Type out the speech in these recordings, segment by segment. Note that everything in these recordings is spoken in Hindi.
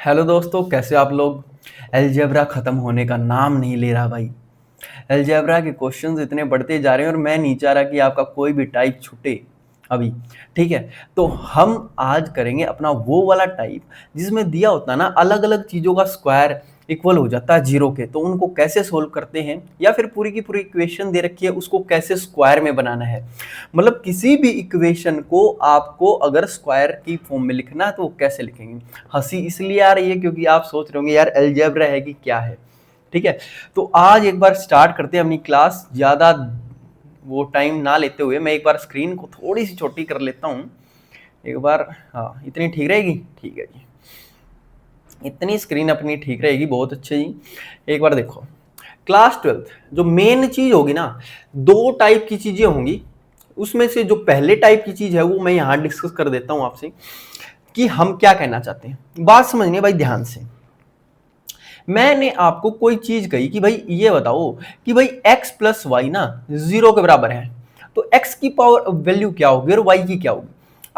हेलो दोस्तों, कैसे आप लोग। अलजेब्रा ख़त्म होने का नाम नहीं ले रहा भाई। अलजेब्रा के क्वेश्चंस इतने बढ़ते जा रहे हैं और मैं नहीं चाह रहा कि आपका कोई भी टाइप छूटे अभी। ठीक है, तो हम आज करेंगे अपना वो वाला टाइप जिसमें दिया होता है ना, अलग अलग चीज़ों का स्क्वायर इक्वल हो जाता है जीरो के, तो उनको कैसे सोल्व करते हैं, या फिर पूरी की पूरी इक्वेशन दे रखी है उसको कैसे स्क्वायर में बनाना है। मतलब किसी भी इक्वेशन को आपको अगर स्क्वायर की फॉर्म में लिखना है तो वो कैसे लिखेंगे। हंसी इसलिए आ रही है क्योंकि आप सोच रहे होंगे यार अलजेब्रा है कि क्या है। ठीक है, तो आज एक बार स्टार्ट करते हैं अपनी क्लास। ज़्यादा वो टाइम ना लेते हुए मैं एक बार स्क्रीन को थोड़ी सी छोटी कर लेता हूँ एक बार। हाँ, इतनी ठीक रहेगी। ठीक है जी, इतनी स्क्रीन अपनी ठीक रहेगी, बहुत अच्छे जी। एक बार देखो, क्लास 12th जो मेन चीज होगी ना, दो टाइप की चीजें होंगी। उसमें से जो पहले टाइप की चीज है वो मैं यहां डिस्कस कर देता हूं आपसे कि हम क्या कहना चाहते हैं। बात समझनी भाई ध्यान से। मैंने आपको कोई चीज कही कि भाई ये बताओ कि भाई x प्लस वाई ना जीरो के बराबर है, तो x की पावर वैल्यू क्या होगी और y की क्या होगी।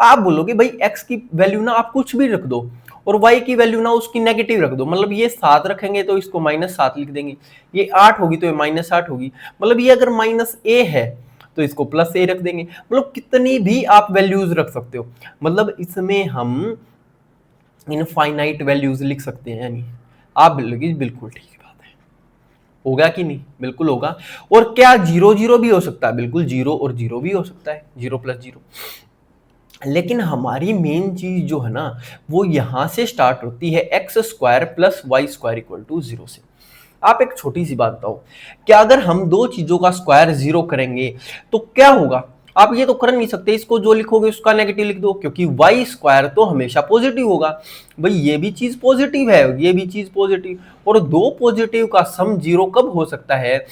आप बोलोगे भाई x की वैल्यू ना आप कुछ भी रख दो और y की वैल्यू ना उसकी नेगेटिव रख दो। मतलब ये 7 रखेंगे तो इसको -7 लिख देंगे, ये 8 होगी तो ये -8 होगी। मतलब ये अगर -a है तो इसको +a रख देंगे। मतलब कितनी भी आप वैल्यूज रख सकते हो। मतलब इसमें हम इनफाइनाइट वैल्यूज लिख सकते हैं। यानी आप बोलोगे बिल्कुल ठीक बात है, होगा कि नहीं, बिल्कुल होगा। और क्या जीरो जीरो भी हो सकता है, बिल्कुल जीरो और जीरो भी हो सकता है, जीरो प्लस जीरो। लेकिन हमारी मेन चीज जो है ना, वो यहां से स्टार्ट होती है x square plus Y square equal to zero से। आप एक छोटी सी बात बताओ, क्या अगर हम दो चीजों का स्क्वायर जीरो करेंगे तो क्या होगा। आप ये तो कर नहीं सकते, इसको जो लिखोगे उसका नेगेटिव लिख दो, क्योंकि वाई स्क्वायर तो हमेशा पॉजिटिव होगा। भाई ये भी चीज पॉजिटिव है, ये भी चीज पॉजिटिव, और दो पॉजिटिव का सम जीरो कब हो सकता है,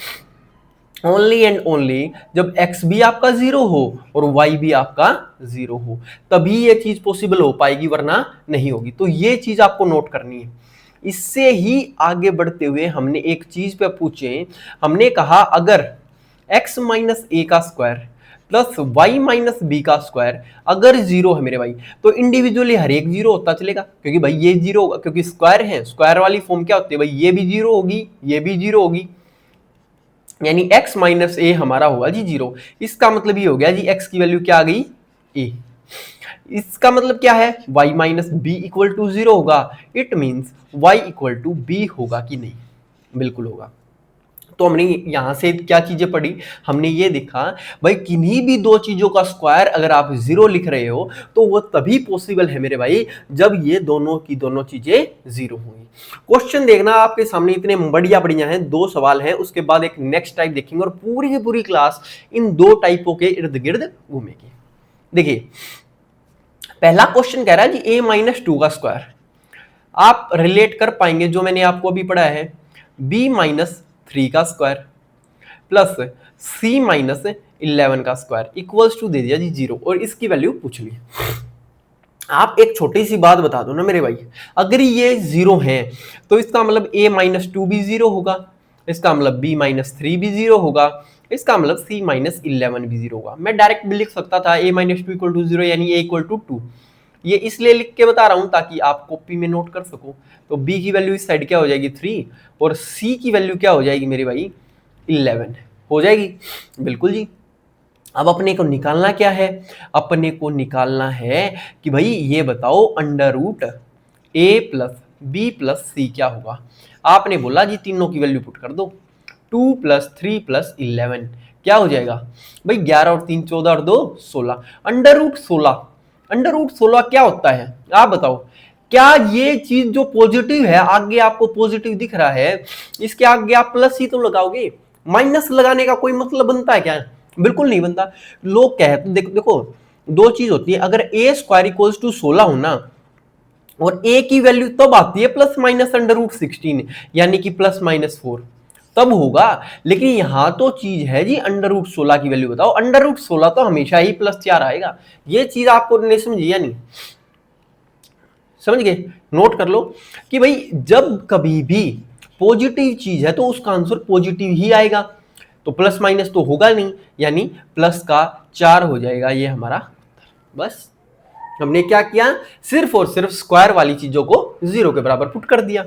ओनली एंड ओनली जब x भी आपका जीरो हो और y भी आपका जीरो हो, तभी ये चीज पॉसिबल हो पाएगी, वरना नहीं होगी। तो ये चीज आपको नोट करनी है। इससे ही आगे बढ़ते हुए हमने एक चीज पे पूछे, हमने कहा अगर x माइनस ए का square plus y minus B का स्क्वायर अगर जीरो है मेरे भाई, तो इंडिविजुअली हर एक जीरो होता चलेगा, क्योंकि भाई ये जीरो होगा, क्योंकि स्क्वायर है। स्क्वायर वाली फॉर्म क्या होती है भाई, ये भी जीरो होगी, ये भी जीरो होगी, यानी x माइनस ए हमारा होगा जी जीरो। इसका मतलब ये हो गया जी x की वैल्यू क्या आ गई, a। इसका मतलब क्या है, y minus B equal to zero होगा। It means y equal to B होगा कि नहीं, बिल्कुल होगा। तो हमने यहां से क्या चीजें पढ़ी, हमने ये देखा भाई किन्हीं भी दो चीजों का स्क्वायर अगर आप जीरो लिख रहे हो तो वो तभी पॉसिबल है मेरे भाई जब ये दोनों की दोनों चीजें जीरो होंगी। क्वेश्चन देखना आपके सामने इतने बढ़िया बढ़िया हैं, दो सवाल हैं, उसके बाद एक नेक्स्ट टाइप देखेंगे और पूरी की पूरी क्लास इन दो टाइपों के इर्द गिर्द घूमेगी। देखिए, पहला क्वेश्चन कह रहा है जी a-2 का स्क्वायर। आप रिलेट कर पाएंगे जो मैंने आपको अभी पढ़ा है, b-3 का स्क्वायर प्लस c-11 का स्क्वायर इक्वल्स टू दे दिया जी जीरो, और इसकी वैल्यू पूछ ली। आप एक छोटी सी बात बता दो ना मेरे भाई, अगर ये जीरो है तो इसका मतलब a-2 भी जीरो होगा, इसका मतलब b-3 भी जीरो होगा, इसका मतलब c-11 भी जीरो होगा। मैं डायरेक्ट भी लिख सकता था a-2 इक्वल टू जीरो, यानी a इक्वल टू 2। ये इसलिए लिख के बता रहा हूं ताकि आप कॉपी में नोट कर सको। तो b की वैल्यू इस साइड क्या हो जाएगी 3, और c की वैल्यू क्या हो जाएगी मेरे भाई 11 हो जाएगी, बिल्कुल जी। अब अपने को निकालना क्या है, अपने को निकालना है कि भाई ये बताओ under root a plus B plus C क्या होगा। आपने बोला जी तीनों की वैल्यू पुट कर दो, 2 प्लस 3 प्लस 11 क्या हो जाएगा भाई 11 और 3 14 और 2 16, अंडर रूट 16। अंडर रूट 16 क्या होता है आप बताओ। क्या ये चीज जो पॉजिटिव है, आगे आपको पॉजिटिव दिख रहा है, इसके आगे आप प्लस ही तो लगाओगे, माइनस लगाने का कोई मतलब बनता है क्या, बिल्कुल नहीं बनता। लोग कहते देखो दो चीज होती है, अगर ए स्क्वायर इक्वल्स टू 16 हो ना, और ए की वैल्यू तब आती है प्लस माइनस अंडर रूट 16, यानी कि +-4 तब होगा। लेकिन यहां तो चीज है जी अंडर रूट 16 की वैल्यू बताओ, अंडर रूट 16 तो हमेशा ही +4 आएगा। ये चीज आपको नहीं समझी, या नहीं समझ गए, नोट कर लो कि भाई जब कभी भी पॉजिटिव चीज है तो उसका आंसर पॉजिटिव ही आएगा, तो प्लस माइनस तो होगा नहीं, यानी प्लस का 4 हो जाएगा ये हमारा, बस हमने क्या किया, सिर्फ और सिर्फ स्क्वायर वाली चीजों को 0 के बराबर पुट कर दिया।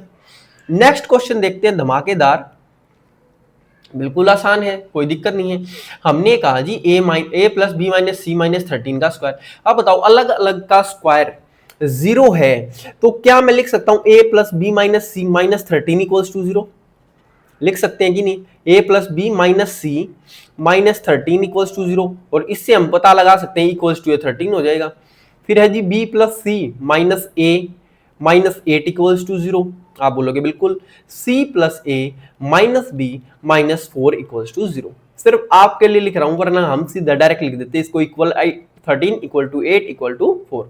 नेक्स्ट क्वेश्चन देखते हैं, धमाकेदार, बिल्कुल आसान है, कोई दिक्कत नहीं है। हमने कहा जी A plus B minus C minus 13 का स्क्वायर। अब बताओ अलग अलग का स्क्वायर 0 है तो क्या मैं लिख सकता हूं A plus B minus C minus 13 equals to 0? लिख सकते हैं कि नहीं? A plus B minus C minus 13 equals to 0, और इससे हम पता लगा सकते हैं इक्वल्स टू 13 हो जाएगा। फिर है जी B plus C minus A minus 8 equals to 0, आप बोलोगे बिल्कुल। C plus A minus B minus 4 equals to 0। सिर्फ आपके लिए लिख रहा हूं, वरना हम सीधा डायरेक्ट लिख देते इसको, equal 13 equal to 8 equal to 4।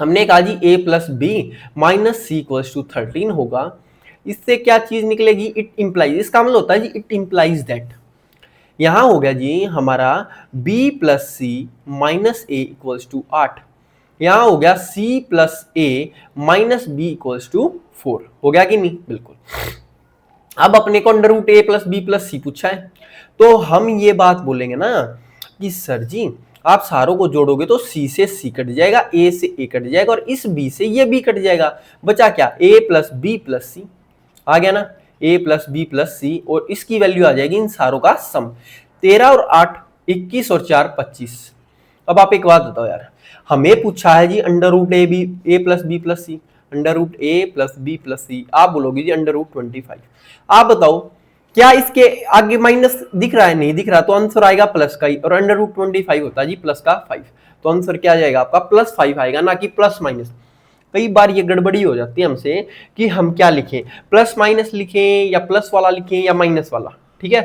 हमने कहा जी A plus B minus C equals to 13 होगा। इससे क्या चीज निकलेगी? इट इंप्लाइज, इसका मतलब होता है जी इट इंप्लाइज दैट। यहां हो गया जी हमारा b plus C minus A equals to 8, यहां हो गया c plus A minus B equals to 4। हो गया कि नहीं? बिल्कुल। अब अपने को under root A plus B plus C पूछा है, तो हम ये बात बोलेंगे ना कि सर जी आप सारों को जोड़ोगे तो c से c कट जाएगा, a से a कट जाएगा, और इस b से ये b कट जाएगा। बचा क्या? a प्लस बी प्लस सी। आ गया ना, a प्लस बी प्लस सी, और इसकी वैल्यू आ जाएगी इन सारों का सम। 13 और 8 21 और 4 25। अब आप एक बात बताओ यार, हमें पूछा है जी under root A plus B plus C, under root A plus B plus सी, आप बोलोगे जी अंडर रूट 25। आप बताओ क्या इसके आगे माइनस दिख रहा है? नहीं दिख रहा, तो आंसर आएगा प्लस का ही, और अंडर रूट 25 होता है जी प्लस का 5, तो आंसर क्या आ जाएगा आपका? प्लस 5 आएगा, ना कि प्लस माइनस। कई बार ये गड़बड़ी हो जाती है हमसे कि हम क्या लिखें, प्लस माइनस लिखें या प्लस वाला लिखें या माइनस वाला। ठीक है,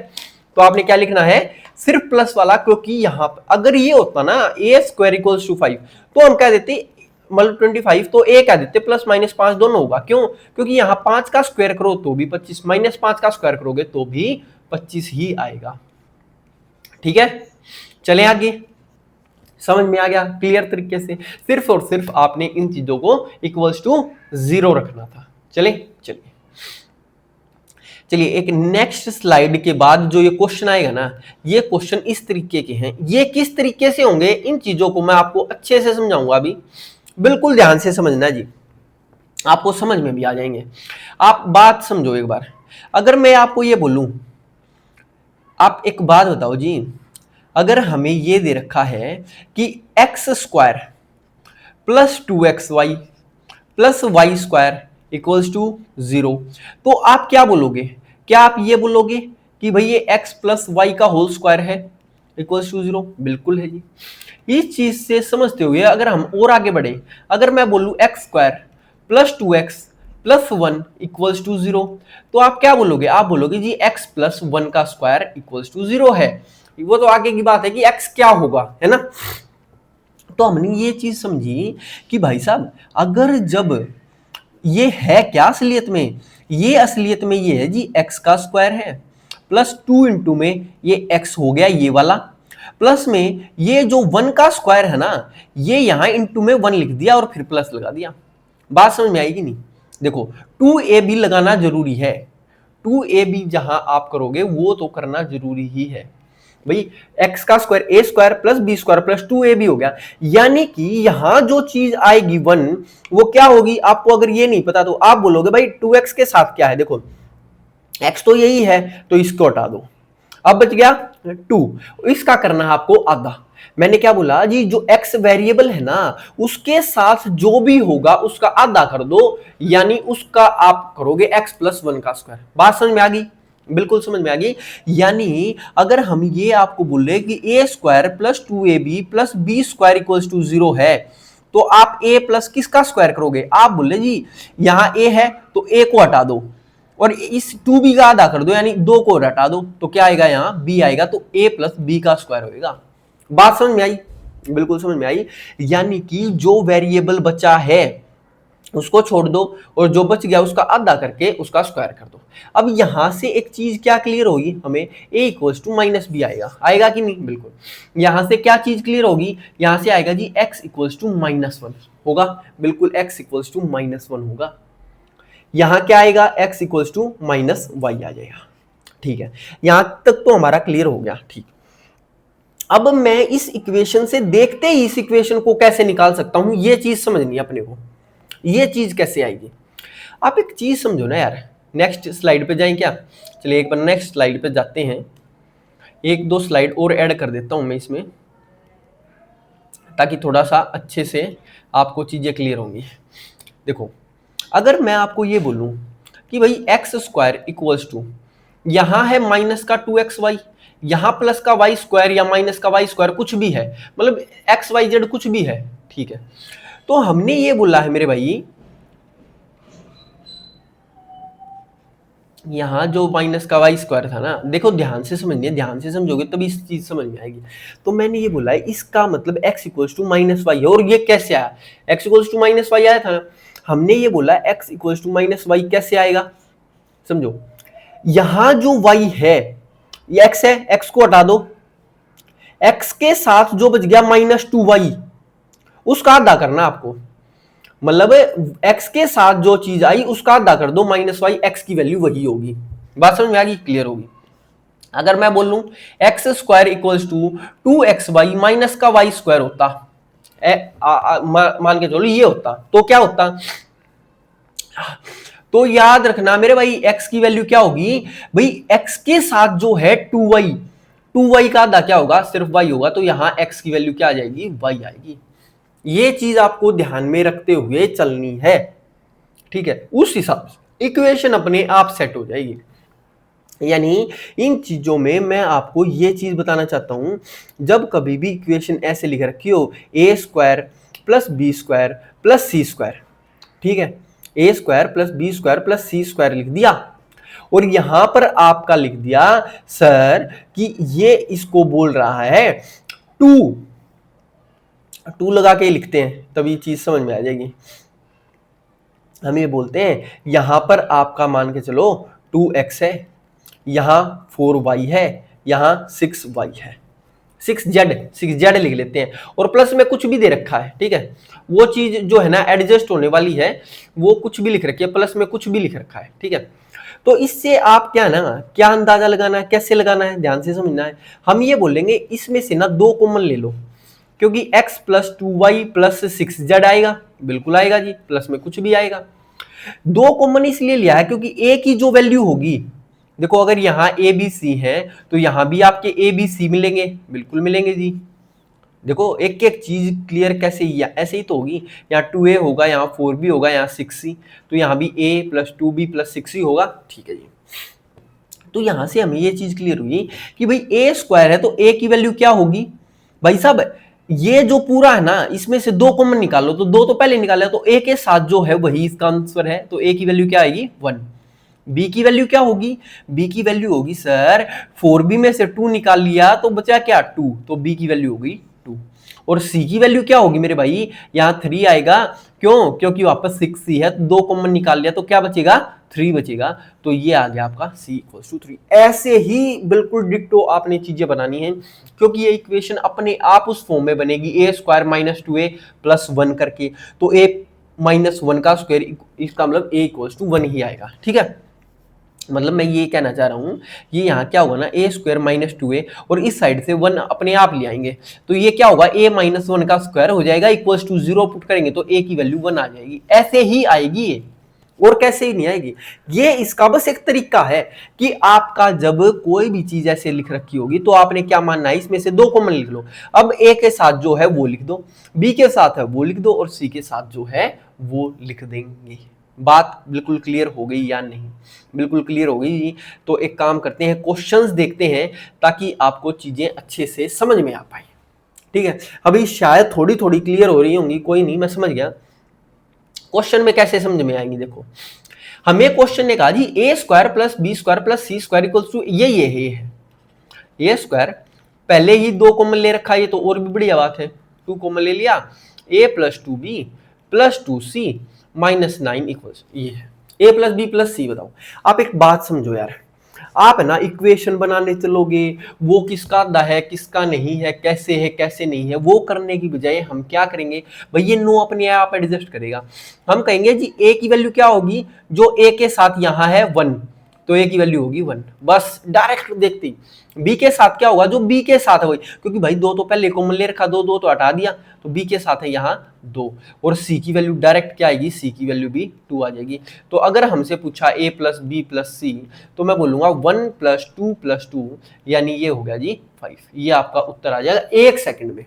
तो आपने क्या लिखना है? सिर्फ प्लस वाला, क्योंकि यहां पर अगर ये होता ना ए स्क्वायर इक्वल्स टू 5, तो हम कह देते मतलब 25, तो ए कह देते प्लस माइनस 5 दोनों होगा। क्यों? क्योंकि यहां 5 का स्क्वायर करो तो भी 25, माइनस 5 का स्क्वायर करोगे तो भी 25 ही आएगा। ठीक है, चले आगे। समझ में आ गया क्लियर तरीके से? सिर्फ और सिर्फ आपने इन चीजों को इक्वल्स टू 0 रखना था। चले चलिए चलिए, एक नेक्स्ट स्लाइड के बाद जो ये क्वेश्चन आएगा ना, ये क्वेश्चन इस तरीके के हैं। ये किस तरीके से होंगे, इन चीजों को मैं आपको अच्छे से समझाऊंगा अभी, बिल्कुल ध्यान से समझना जी, आपको समझ में भी आ जाएंगे। आप बात समझो एक बार। अगर मैं आपको ये बोलूं, आप एक बात बताओ जी, अगर हमें ये दे रखा है कि x square plus 2xy plus Y square equals to 0, तो आप क्या बोलोगे? क्या आप ये बोलोगे कि भाई ये x प्लस वाई का होल स्क्वायर है इक्वल्स टू 0? बिल्कुल है जी। इस चीज से समझते हुए अगर हम और आगे बढ़े, अगर मैं बोलूं x square plus 2x plus 1 equals to 0, तो आप क्या बोलोगे? आप बोलोगे जी x प्लस 1 का स्क्वायर इक्वल्स टू 0 है। वो तो आगे की बात है कि x क्या होगा, है ना। तो हमने ये चीज समझी कि भाई साहब अगर जब ये है क्या असलियत में, ये असलियत में ये है जी x का स्क्वायर है, प्लस 2 इंटू में ये x हो गया ये वाला, प्लस में ये जो 1 का स्क्वायर है ना, ये यहां इंटू में 1 लिख दिया और फिर प्लस लगा दिया। बात समझ में आएगी नहीं? देखो 2ab लगाना जरूरी है, 2ab जहां आप करोगे वो तो करना जरूरी ही है भाई। x का square A square plus B square plus 2ab हो गया, यानी कि यहां जो चीज आएगी 1 वो क्या होगी? आपको अगर ये नहीं पता तो आप बोलोगे भाई 2x के साथ क्या है, देखो x तो यही है तो इसको हटा दो, अब बच गया 2, इसका करना है आपको आधा। मैंने क्या बोला जी, जो x वेरिएबल है ना उसके साथ जो भी होगा उसका आधा कर दो, यानी उसका आप करोगे x प्लस 1 का स्क्वायर। बात समझ में आ गई? बिल्कुल समझ में आ गई। यानी अगर हम ये आपको बोले कि A square plus 2ab plus B square equals to 0 है, तो आप a प्लस किसका स्क्वायर करोगे? आप बोले जी यहां a है तो a को हटा दो और इस 2b का आधा कर दो, यानी 2 को हटा दो, तो क्या आएगा? यहां b आएगा, तो a प्लस बी का स्क्वायर होगा। बात समझ में आई? बिल्कुल समझ में आई। यानी कि जो वेरिएबल बचा है उसको छोड़ दो और जो बच गया उसका आधा करके उसका स्क्वायर कर दो। अब यहां से एक चीज क्या क्लियर होगी हमें, a equals to minus B आएगा, आएगा कि नहीं? बिल्कुल। यहां से क्या चीज क्लियर होगी? यहां से आएगा जी x इक्वल्स टू माइनस 1 होगा, बिल्कुल x इक्वल्स टू माइनस 1 होगा। यहां क्या आएगा? x equals to minus Y आ जाएगा। ठीक है, यहां तक तो हमारा क्लियर हो गया। ठीक, अब मैं इस इक्वेशन से देखते ही इस इक्वेशन को कैसे निकाल सकता हूं, ये चीज समझनी है अपने को। ये चीज कैसे आएगी, आप एक चीज समझो ना यार। नेक्स्ट स्लाइड पे जाएं क्या? चलिए एक बार नेक्स्ट स्लाइड पे जाते हैं। एक दो स्लाइड और ऐड कर देता हूं मैं इसमें, ताकि थोड़ा सा अच्छे से आपको चीजें क्लियर होंगी। देखो, अगर मैं आपको ये बोलूं कि भाई एक्स स्क्वायर इक्वल्स टू, यहां है माइनस का 2xy, यहां प्लस का वाई स्क्वायर या माइनस का वाई स्क्वायर कुछ भी है, मतलब एक्स वाई जेड कुछ भी है, ठीक है। तो हमने ये बोला है मेरे भाई, यहां जो माइनस का वाई स्क्वायर था ना, देखो ध्यान से समझिए, ध्यान से समझोगे तभी इस चीज समझ में आएगी। तो मैंने ये बोला है इसका मतलब x equals to minus y है, और ये कैसे आया? X equals to minus y आया था ना, हमने ये बोला x equals to minus y कैसे आएगा, समझो। यहां जो y है ये x है, x को हटा दो, x के साथ जो बच गया -2y, उसका आधा करना आपको, मतलब x के साथ जो चीज आई उसका आधा कर दो, -y, x की वैल्यू वही होगी। बात समझ में आ गई, क्लियर होगी। अगर मैं बोलूं x square equals to 2xy minus का वाई स्क्वायर होता, मान के चलो ये होता, तो क्या होता? तो याद रखना मेरे भाई, x की वैल्यू क्या होगी भाई, x के साथ जो है 2y का आधा क्या होगा, सिर्फ y होगा, तो यहां x की वैल्यू क्या आ जाएगी, y आएगी। ये चीज आपको ध्यान में रखते हुए चलनी है, ठीक है। उस हिसाब से इक्वेशन अपने आप सेट हो जाएगी। यानी इन चीजों में मैं आपको ये चीज बताना चाहता हूं, जब कभी भी इक्वेशन ऐसे लिख रखी हो, a square plus B square plus C square, ठीक है, a square plus B square plus C square लिख दिया, और यहां पर आपका लिख दिया सर कि ये इसको बोल रहा है 2 लगा के लिखते हैं, तभी चीज समझ में आ जाएगी। हम ये बोलते हैं यहां पर आपका मान के चलो 2x है, यहां 4y है, यहां 6y है, 6z लिख लेते हैं, और प्लस में कुछ भी दे रखा है, ठीक है। वो चीज जो है ना एडजस्ट होने वाली है, वो कुछ भी लिख रखी है, प्लस में कुछ भी लिख रखा है, ठीक है। तो इससे आप क्या ना, क्या अंदाजा लगाना है, कैसे लगाना है, ध्यान से समझना है। हम ये बोलेंगे इसमें से ना 2 कॉमन ले लो, क्योंकि x plus 2y plus 6z आएगा, बिल्कुल आएगा जी, प्लस में कुछ भी आएगा। 2 कॉमन इसलिए लिया है क्योंकि a की जो वैल्यू होगी, देखो अगर यहाँ ए बी सी है तो यहां भी आपके ए बी सी मिलेंगे, बिल्कुल मिलेंगे जी। देखो एक एक चीज क्लियर कैसे, ऐसे ही तो होगी, यहाँ 2a होगा, यहाँ 4b होगा, यहाँ 6c, तो यहाँ भी a plus 2b plus 6c होगा, ठीक है जी। तो यहां से हमें ये चीज क्लियर हुई कि भाई a स्क्वायर है तो a की वैल्यू क्या होगी भाई साहब, ये जो पूरा है ना इसमें से 2 कॉमन निकालो, तो 2 तो पहले निकाला, तो a के साथ जो है वही इसका आंसर है, तो a की वैल्यू क्या आएगी 1। बी की वैल्यू क्या होगी, बी की वैल्यू होगी सर 4b में से 2 निकाल लिया तो बचा क्या 2, तो बी की वैल्यू होगी 2। और सी की वैल्यू क्या होगी मेरे भाई, यहां 3 आएगा, क्यों, क्योंकि वापस 6c है, तो 2 कॉमन निकाल लिया तो क्या बचेगा 3 बचेगा, तो ये आ गया आपका c इक्वल्स टू 3। ऐसे ही बिल्कुल डिक्टो आपने चीजें बनानी है, क्योंकि ये इक्वेशन अपने आप उस फॉर्म में बनेगी a square minus 2a plus 1 करके, तो a माइनस 1 का स्क्वायर, इसका मतलब a इक्वल्स टू 1 ही आएगा, ठीक है। मतलब मैं ये कहना चाह रहा हूं, ये यहाँ क्या होगा ना a स्क्वायर माइनस 2a, और इस साइड से 1 अपने आप ले आएंगे, तो ये क्या होगा a माइनस 1 का स्क्वायर हो जाएगा इक्वल्स टू 0 पुट करेंगे तो a की वैल्यू 1 आ जाएगी। ऐसे ही आएगी ये, और कैसे ही नहीं आएगी। ये इसका बस एक तरीका है कि आपका जब कोई भी चीज ऐसे लिख रखी होगी तो आपने क्या मानना है, इसमें से 2 कॉमन लिख लो। अब a के साथ जो है वो लिख दो, b के साथ है वो लिख दो, और c के साथ जो है वो लिख देंगे। बात बिल्कुल क्लियर हो गई या नहीं, बिल्कुल क्लियर हो गई। तो एक काम करते हैं, क्वेश्चंस देखते हैं ताकि आपको चीजें अच्छे से समझ में आ पाए, ठीक है। अभी शायद थोड़ी थोड़ी क्लियर हो रही होंगी, कोई नहीं, मैं समझ गया। क्वेश्चन में कैसे समझ में आएंगी, देखो हमें क्वेश्चन ने कहा जी A square plus B square plus C square equals to ये है ए स्क्वायर, पहले ही 2 कॉमन ले रखा है, ये तो और भी बढ़िया बात है, 2 कॉमन ले लिया, a plus 2b plus 2c minus 9 equals ये है a प्लस बी प्लस सी। बताओ आप एक बात समझो यार, आप है ना इक्वेशन बनाने चलोगे, वो किसका आधा है किसका नहीं है, कैसे नहीं है, वो करने की बजाय हम क्या करेंगे भाई, ये नो अपने आप एडजस्ट करेगा। हम कहेंगे जी a की वैल्यू क्या होगी, जो a के साथ यहां है 1, तो ए की वैल्यू होगी 1। बस डायरेक्ट देखते ही बी के साथ क्या होगा, जो बी के साथ है वही, क्योंकि भाई दो तो पहले कॉमन ले रखा, दो तो हटा दिया, तो बी के साथ है यहाँ 2। और सी की वैल्यू डायरेक्ट क्या आएगी, सी की वैल्यू भी 2 आ जाएगी। तो अगर हमसे पूछा a प्लस बी प्लस सी, तो मैं बोलूंगा 1 प्लस 2 यानी ये हो गया जी 5। ये आपका उत्तर आ जाएगा 1 सेकंड में।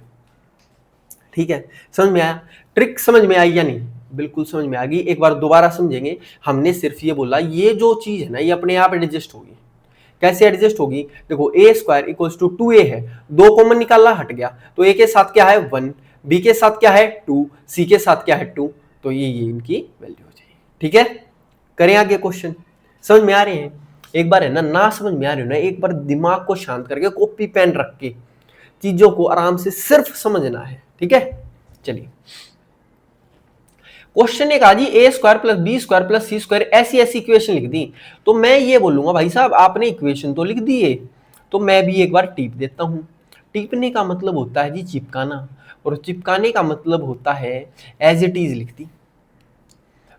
ठीक है, समझ में आया? ट्रिक समझ में आई या नहीं? बिल्कुल समझ में आ गई। एक बार दोबारा समझेंगे। हमने सिर्फ ये बोला ये जो चीज है ना, ये अपने आप एडजस्ट होगी। कैसे एडजस्ट होगी? देखो a square equals to 2a है, 2 कॉमन निकालना, हट गया, तो a के साथ क्या है 1, b के साथ क्या है 2, c के साथ क्या है 2, तो ये इनकी वैल्यू हो जाएगी। ठीक है, करें आगे क्वेश्चन। समझ में आ रहे हैं? एक बार है ना समझ में आ रही हो ना, एक बार दिमाग को शांत करके कॉपी पेन रख के चीजों को आराम से सिर्फ समझना है। ठीक है, चलिए क्वेश्चन ने कहा जी A square plus B square plus C square, ऐसी ऐसी इक्वेशन लिख दी। तो मैं ये बोलूंगा भाई साहब आपने इक्वेशन तो लिख दी है, तो मैं भी एक बार टीप देता हूं। टीपने का मतलब होता है जी चिपकाना, और चिपकाने का मतलब होता है एज इट इज लिख दी।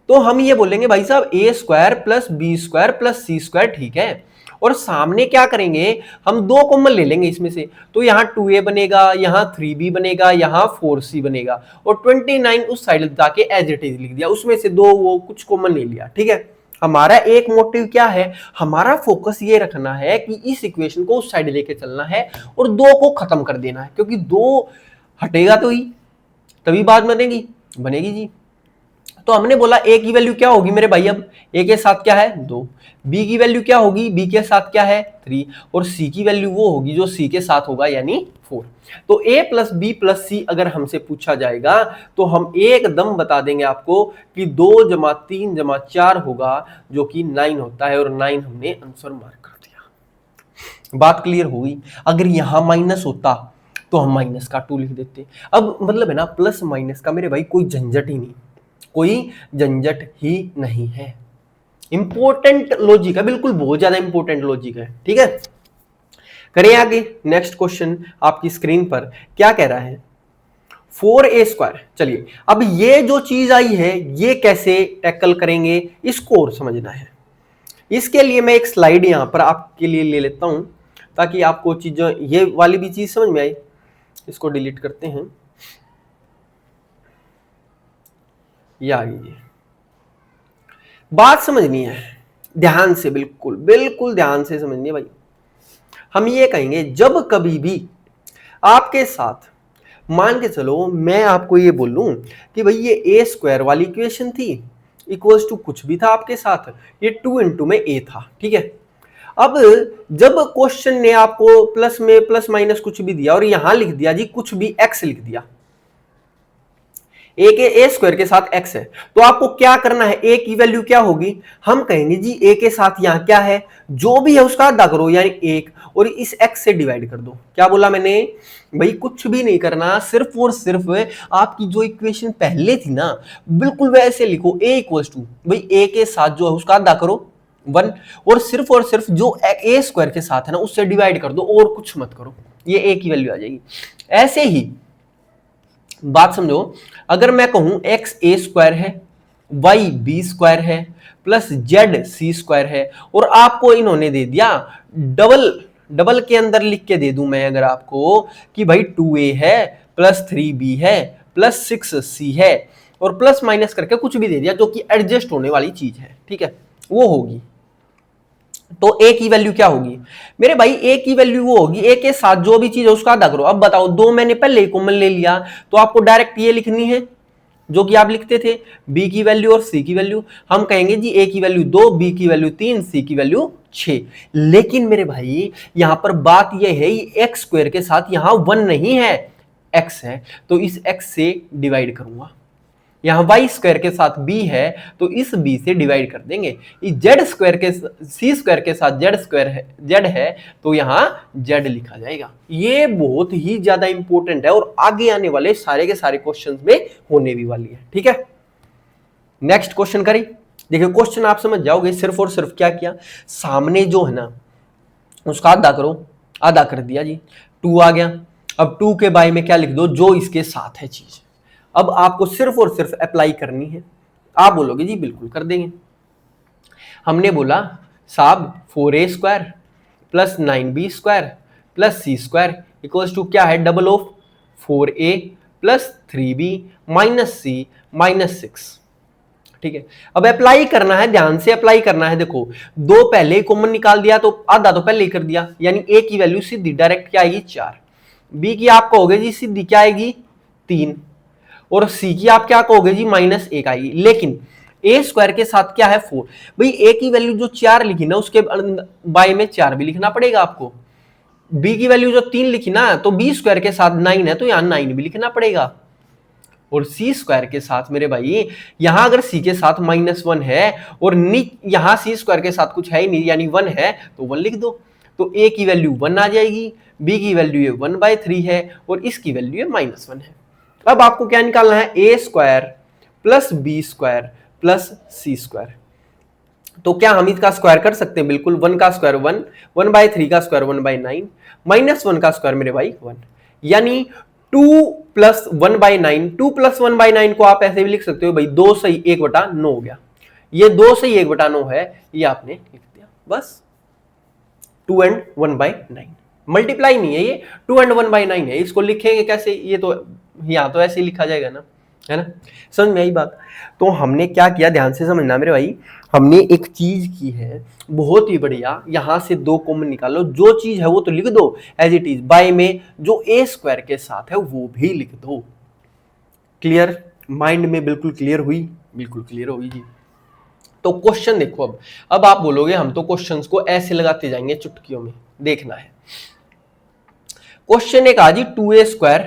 तो हम ये बोलेंगे भाई साहब A square plus B square plus C square, ठीक है, और सामने क्या करेंगे, हम 2 कॉमन ले लेंगे इसमें से, तो यहाँ 2a बनेगा, यहाँ 3b बनेगा, यहाँ 4c बनेगा, और 29 उस साइड जाके एज इट इज लिख दिया, उसमें से 2 वो कुछ कॉमन ले लिया। ठीक है, हमारा एक मोटिव क्या है, हमारा फोकस ये रखना है कि इस इक्वेशन को उस साइड लेके चलना है और 2 को खत्म कर देना है, क्योंकि 2 हटेगा तो ही तभी बात बनेगी जी। तो हमने बोला a की वैल्यू क्या होगी मेरे भाई, अब a के साथ क्या है 2, b की वैल्यू क्या होगी, b के साथ क्या है 3, और c की वैल्यू वो होगी जो c के साथ होगा यानी 4। तो a प्लस बी प्लस सी अगर हमसे पूछा जाएगा तो हम एकदम बता देंगे आपको कि 2 जमा 3 जमा 4 होगा, जो कि 9 होता है, और 9 हमने आंसर मार्क कर दिया। बात क्लियर हुई? अगर यहां माइनस होता तो हम माइनस का 2 लिख देते। अब मतलब है ना, प्लस माइनस का मेरे भाई कोई झंझट ही नहीं, कोई झंझट ही नहीं है। इंपॉर्टेंट लॉजिक है, बिल्कुल बहुत ज्यादा इंपॉर्टेंट लॉजिक है। ठीक है, करें आगे। नेक्स्ट क्वेश्चन आपकी स्क्रीन पर क्या कह रहा है, 4a स्क्वायर। चलिए अब ये जो चीज आई है ये कैसे टैकल करेंगे, इसको और समझना है। इसके लिए मैं एक स्लाइड यहां पर आपके लिए ले लेता हूं, ताकि आपको चीजें ये वाली भी चीज समझ में आई। इसको डिलीट करते हैं, ये आ गई। बात समझनी है ध्यान से, बिल्कुल बिल्कुल ध्यान से समझनी है भाई। हम ये कहेंगे जब कभी भी आपके साथ, मान के चलो मैं आपको ये बोलूं कि भाई ये ए स्क्वायर वाली इक्वेशन थी, इक्वल्स टू कुछ भी था आपके साथ, ये 2 इंटू में ए था। ठीक है, अब जब क्वेश्चन ने आपको प्लस में प्लस माइनस कुछ भी दिया और यहां लिख दिया जी कुछ भी एक्स लिख दिया, ए के ए स्क्वायर के साथ एक्स है, तो आपको क्या करना है, ए की वैल्यू क्या होगी, हम कहेंगे जी ए के साथ यहां क्या है, जो भी है उसका आधा करो यानी 1, और इस एक्स से डिवाइड कर दो। क्या बोला मैंने भाई, कुछ भी नहीं करना, सिर्फ और सिर्फ आपकी जो इक्वेशन पहले थी ना बिल्कुल वैसे लिखो, ए इक्वल्स टू भाई ए के साथ जो है उसका आधा करो 1, और सिर्फ जो ए स्क्वायर के साथ है ना उससे डिवाइड कर दो, और कुछ मत करो, ये ए की वैल्यू आ जाएगी। ऐसे ही बात समझो, अगर मैं कहूं एक्स ए स्क्वायर है, वाई बी स्क्वायर है, प्लस जेड सी स्क्वायर है, और आपको इन्होंने दे दिया डबल के अंदर लिख के दे दूं मैं अगर आपको कि भाई 2a है प्लस 3b है प्लस 6c है, और प्लस माइनस करके कुछ भी दे दिया जो कि एडजस्ट होने वाली चीज है, ठीक है, वो होगी। तो a की वैल्यू क्या होगी मेरे भाई, a की वैल्यू वो होगी a के साथ जो भी चीज है उसका आधा करो। अब बताओ, 2 मैंने पहले ही कॉमन ले लिया, तो आपको डायरेक्ट ये लिखनी है जो कि आप लिखते थे, b की वैल्यू और c की वैल्यू। हम कहेंगे जी a की वैल्यू 2, b की वैल्यू 3, c की वैल्यू 6। लेकिन मेरे भाई यहां पर बात यह है एक्स स्क्वायर के साथ यहां 1 नहीं है, x है, तो इस x से डिवाइड करूंगा। यहां y स्क्वायर के साथ b है तो इस b से डिवाइड कर देंगे। z स्क्वायर के c स्क्वायर के साथ z स्क्वायर है, z है, तो यहां z लिखा जाएगा। ये बहुत ही ज्यादा इंपॉर्टेंट है और आगे आने वाले सारे के सारे क्वेश्चंस में होने भी वाली है। ठीक है, नेक्स्ट क्वेश्चन करें। देखिए क्वेश्चन आप समझ जाओगे, सिर्फ और सिर्फ क्या किया, सामने जो है ना उसका आधा करो, आधा कर दिया जी, 2 आ गया। अब 2 के बाय में क्या लिख दो, जो इसके साथ है चीज। अब आपको सिर्फ और सिर्फ अप्लाई करनी है। आप बोलोगे जी बिल्कुल कर देंगे। हमने बोला साहब 4a² plus 9b² plus c² equals to क्या है, double of 4a plus 3b minus c minus 6। ठीक है, अब अप्लाई करना है, ध्यान से अप्लाई करना है। देखो दो पहले कॉमन निकाल दिया तो आधा तो पहले ही कर दिया, यानी a की वैल्यू सीधी डायरेक्ट क्या आएगी 4, b की आप कहोगे जी सीधी क्या आएगी 3, और c की आप क्या कहोगे जी -1 आएगी। लेकिन a² के साथ क्या है 4, भाई a की वैल्यू जो 4 लिखी ना उसके बाय में 4 भी लिखना पड़ेगा आपको। b की वैल्यू जो 3 लिखी ना तो b² के साथ 9 है तो यहां 9 भी लिखना पड़ेगा। और c² के साथ मेरे भाई यहां अगर c के साथ -1 है और यहां c² के साथ कुछ है ही नहीं यानी 1 है तो 1 लिख दो, तो a की वैल्यू 1 आ जाएगी, b की वैल्यू ये 1/3 है और इसकी वैल्यू ये -1 है। अब आपको क्या निकालना है, a² plus b² plus c²। तो क्या हम इसका स्क्वायर कर सकते हैं, बिल्कुल। 1 का स्क्वायर 1, 1/3 का स्क्वायर 1/9, -1 का स्क्वायर मेरे भाई 1, यानी 2 प्लस 1/9। 2 प्लस 1/9 को आप ऐसे भी लिख सकते हो भाई 2 सही 1/9 हो गया, ये 2 सही 1/9 है, ये आपने लिख दिया बस। 2 and 1/9 मल्टीप्लाई नहीं है, ये 2 and 1/9 है। इसको लिखेंगे कैसे, ये तो यहाँ तो ऐसे ही लिखा जाएगा ना, है ना, समझ में आई बात। तो हमने क्या किया, ध्यान से समझना मेरे भाई, हमने एक चीज की है बहुत ही बढ़िया, यहां से 2 कॉमन निकालो, जो चीज है वो तो लिख दो एज इट इज, बाय में जो a² के साथ है वो भी लिख दो। क्लियर, माइंड में बिल्कुल क्लियर हुई, बिल्कुल क्लियर होगी जी। तो क्वेश्चन देखो, अब आप बोलोगे हम तो क्वेश्चंस को ऐसे लगाते जाएंगे चुटकियों में, देखना है। क्वेश्चन एक आज 2a²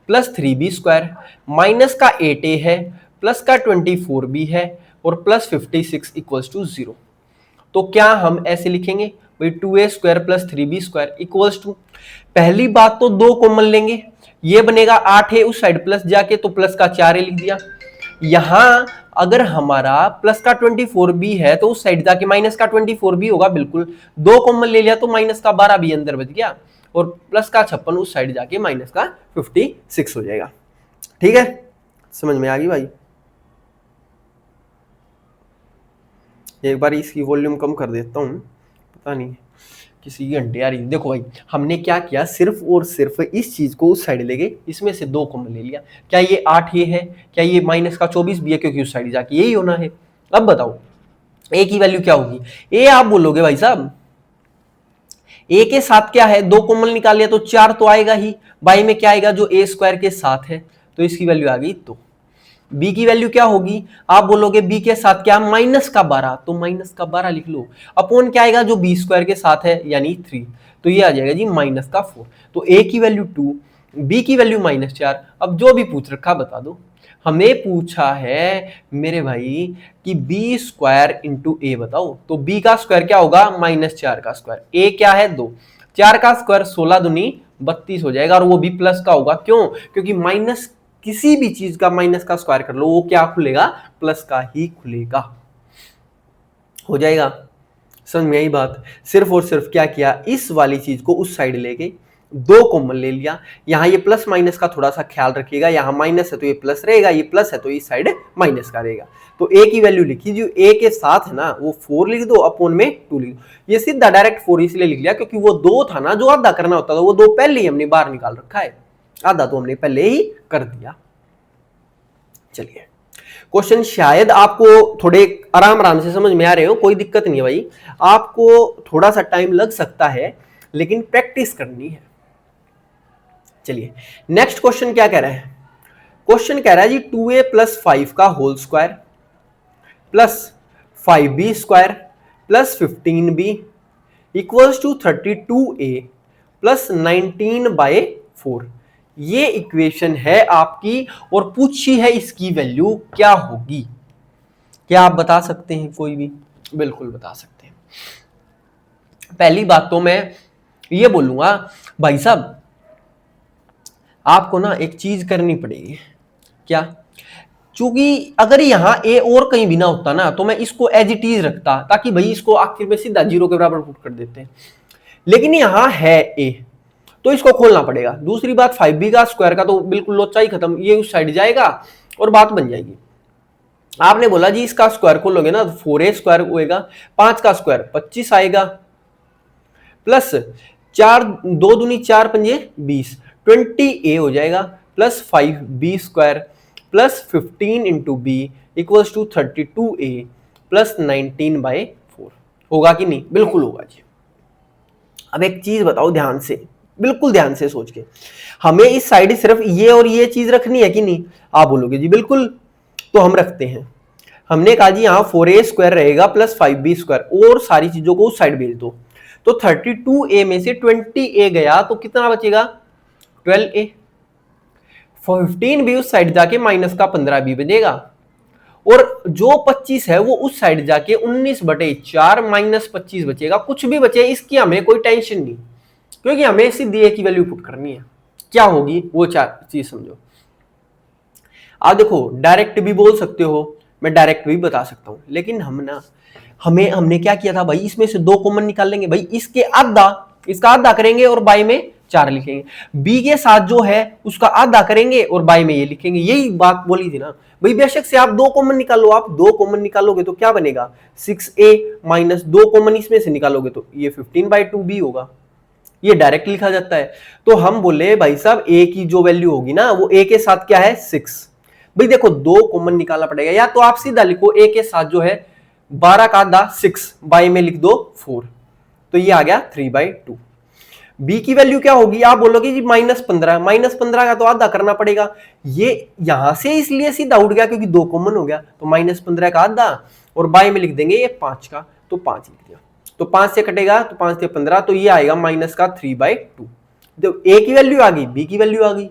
प्लस 3b² माइनस का 8a है प्लस का 24b है और प्लस 56 इक्वल्स टू 0। तो क्या हम ऐसे लिखेंगे भाई 2a² plus 3b² equals to, पहली बात तो 2 कॉमन लेंगे, ये बनेगा 8a उस साइड प्लस जाके तो प्लस का 4a लिख दिया। यहां अगर हमारा प्लस का 24b है तो उस साइड जाके माइनस का 24b होगा, बिल्कुल 2 कॉमन ले लिया तो माइनस का 12 भी अंदर बच गया और प्लस का 56 उस साइड जाके माइनस का 56 हो जाएगा। ठीक है, समझ में आ गई भाई। एक बार इसकी वॉल्यूम कम कर देता हूं, पता नहीं किसी की घंटे आ रही। देखो भाई हमने क्या किया, सिर्फ और सिर्फ इस चीज को उस साइड ले गए, इसमें से 2 कॉमन ले लिया। क्या ये 8 ये है, क्या ये माइनस का 24 भी है, क्योंकि उस साइड जाके यही होना है। अब बताओ a की वैल्यू क्या होगी, a आप बोलोगे भाई साहब a के साथ क्या है, 2 कॉमन निकाल लिया तो 4 तो आएगा ही, बाई में क्या आएगा जो a² के साथ है, तो इसकी वैल्यू आ गई 2। b की वैल्यू क्या होगी, आप बोलोगे b के साथ क्या, माइनस का 12, तो माइनस का 12 लिख लो, अपॉन क्या आएगा जो b² के साथ है यानी 3, तो ये आ जाएगा जी माइनस का 4। तो a की वैल्यू 2, b की वैल्यू -4। अब जो भी पूछ रखा बता दो, हमें पूछा है मेरे भाई कि b² इंटू a बताओ, तो b का स्क्वायर क्या होगा, -4 का स्क्वायर, a क्या है 2, 4 का स्क्वायर 16 दूनी 32 हो जाएगा और वो भी प्लस का होगा, क्यों, क्योंकि माइनस किसी भी चीज का माइनस का स्क्वायर कर लो वो क्या खुलेगा, प्लस का ही खुलेगा, हो जाएगा। समझ में आई बात। सिर्फ और सिर्फ क्या किया, इस वाली चीज को उस साइड ले गए, 2 कॉमन ले लिया। यहां ये प्लस माइनस का थोड़ा सा ख्याल रखिएगा, यहां माइनस है तो ये प्लस रहेगा, ये प्लस है तो इस साइड माइनस का रहेगा। तो a की वैल्यू लिखी, जो a के साथ है ना वो 4 लिख दो, अपॉन में 2 लिख दो। ये सीधा डायरेक्ट 4 इसलिए लिख लिया क्योंकि वो 2 था ना जो आधा करना होता था, वो 2 पहले ही हमने बाहर निकाल रखा है, आधा तो हमने पहले ही कर दिया। चलिए क्वेश्चन शायद आपको थोड़े आराम से समझ में आ रहे हो, कोई दिक्कत नहीं है भाई, आपको थोड़ा सा टाइम लग सकता है लेकिन प्रैक्टिस करनी है। चलिए नेक्स्ट क्वेश्चन क्या कह रहा है, क्वेश्चन कह रहा है जी 2a प्लस 5 का whole square plus 5b² plus 15b equals to 32a plus 19/4। ये इक्वेशन है आपकी और पूछी है इसकी वैल्यू क्या होगी। क्या आप बता सकते हैं कोई भी, बिल्कुल बता सकते हैं। पहली बात तो मैं ये बोलूंगा भाई साहब आपको ना एक चीज करनी पड़ेगी, क्या, क्योंकि अगर यहां ए और कहीं भी ना होता ना तो मैं इसको एज इट इज रखता ताकि भाई इसको आखिर में सीधा 0 के बराबर पुट कर देते हैं, लेकिन यहां है ए तो इसको खोलना पड़ेगा। दूसरी बात 5b का स्क्वायर का तो बिल्कुल लोचा ही खत्म, ये उस साइड जाएगा और बात बन जाएगी। आपने बोला जी इसका स्क्वायर खोलोगे ना तो 4a स्क्वायर होएगा, 5 का स्क्वायर 25 आएगा, प्लस 4 2 दूनी 4 पंजे 20, 20a हो जाएगा, plus 5b square plus 15 into B equals to 32a plus 19/4। होगा कि नहीं? बिल्कुल होगा जी। अब एक चीज बताओ ध्यान से, बिल्कुल ध्यान से सोच के, हमें इस साइड सिर्फ ये और ये चीज रखनी है कि नहीं? आप बोलोगे जी बिल्कुल, तो हम रखते हैं। हमने कहा जी यहाँ 4a स्क्वायर रहेगा प्लस 5b स्क्वायर और सारी चीजों को उस साइड भेज दो, तो 32a में से 20a गया तो कितना बचेगा? 12a। 15b उस साइड जाके माइनस का 15b बनेगा, और जो 25 है वो उस साइड जाके 19/4 माइनस 25 बचेगा। कुछ भी बचे इसकी हमें कोई टेंशन नहीं, क्योंकि हमें सीधी a की वैल्यू पुट करनी है। क्या होगी वो चार चीज समझो। आप देखो डायरेक्ट भी बोल सकते हो, मैं डायरेक्ट भी बता सकता हूं, लेकिन हमने क्या किया था भाई, इसमें से 2 कॉमन निकाल लेंगे भाई, इसका आधा करेंगे और बाई में 4 लिखेंगे, बी के साथ जो है उसका आधा करेंगे और बाई में ये लिखेंगे। यही बात बोली थी ना भाई, बेशक से आप 2 कॉमन निकालो, आप 2 कॉमन निकालोगे तो क्या बनेगा? 6a माइनस 2 कॉमन इसमें से निकालोगे तो ये 15/2b होगा। ये डायरेक्ट लिखा जाता है। तो हम बोले भाई साहब a की जो वैल्यू होगी ना वो a के साथ क्या है? 6। भाई देखो 2 कॉमन निकालना पड़ेगा, या तो आप सीधा लिखो a के साथ जो है 12 का आधा 6 बाई में लिख दो 4, तो ये आ गया 3/2। b की वैल्यू क्या होगी? आप बोलोगे जी -15, -15 का तो आधा करना पड़ेगा। ये यहां से इसलिए सीधा उठ गया क्योंकि 2 कॉमन हो गया, तो -15 का आधा और बाई में लिख देंगे ये 5 का, तो 5 लिख दिया, तो 5 से कटेगा तो 5 से 15, तो ये आएगा माइनस का 3/2। तो a की वैल्यू आ गई, b की वैल्यू आ गई।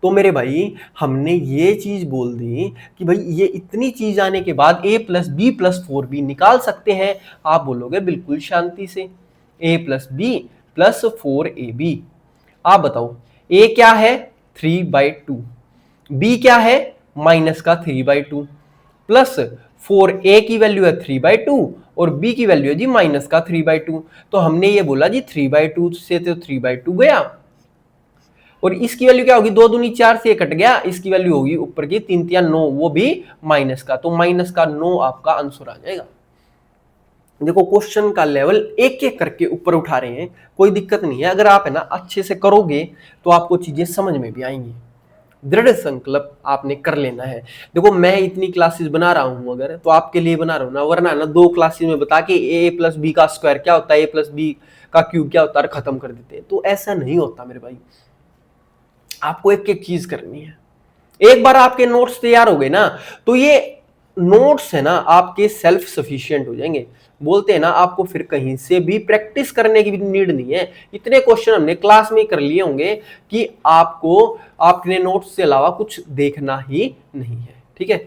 तो मेरे भाई हमने ये चीज बोल दी कि भाई ये इतनी चीज आने के बाद a plus B plus 4b निकाल सकते हैं। आप बोलोगे बिल्कुल शांति से, a plus B plus 4ab। आप बताओ a क्या है? 3/2, b क्या है? माइनस का 3/2, प्लस 4a की वैल्यू है 3/2 और b की वैल्यू है जी माइनस का 3/2। तो हमने ये बोला जी 3/2 से तो 3/2 गया, और इसकी वैल्यू क्या होगी? 2 दूनी 4 से कट गया, इसकी वैल्यू होगी ऊपर की 3 3 9, वो भी माइनस का, तो माइनस का 9 आपका आंसर आ जाएगा। देखो क्वेश्चन का लेवल एक एक करके ऊपर उठा रहे हैं, कोई दिक्कत नहीं है। अगर आप है ना अच्छे से करोगे तो आपको चीजें समझ में भी आएंगी। दृढ़ संकल्प आपने कर लेना है। देखो मैं इतनी क्लासेस बना रहा हूं अगर, तो आपके लिए बना रहा हूं ना, वरना ना 2 क्लासेस में बता के a प्लस बी का स्क्वायर क्या होता है, a प्लस बी का क्यूब क्या होता है खत्म कर देते हैं। तो ऐसा नहीं होता मेरे भाई, आपको एक एक चीज करनी है। एक बार आपके नोट्स तैयार हो गए ना, तो ये नोट्स है ना आपके सेल्फ सफिशिएंट हो जाएंगे। बोलते हैं ना आपको फिर कहीं से भी प्रैक्टिस करने की भी नीड नहीं है। इतने क्वेश्चन हमने क्लास में कर लिए होंगे कि आपको आपके नोट्स से अलावा कुछ देखना ही नहीं है। ठीक है,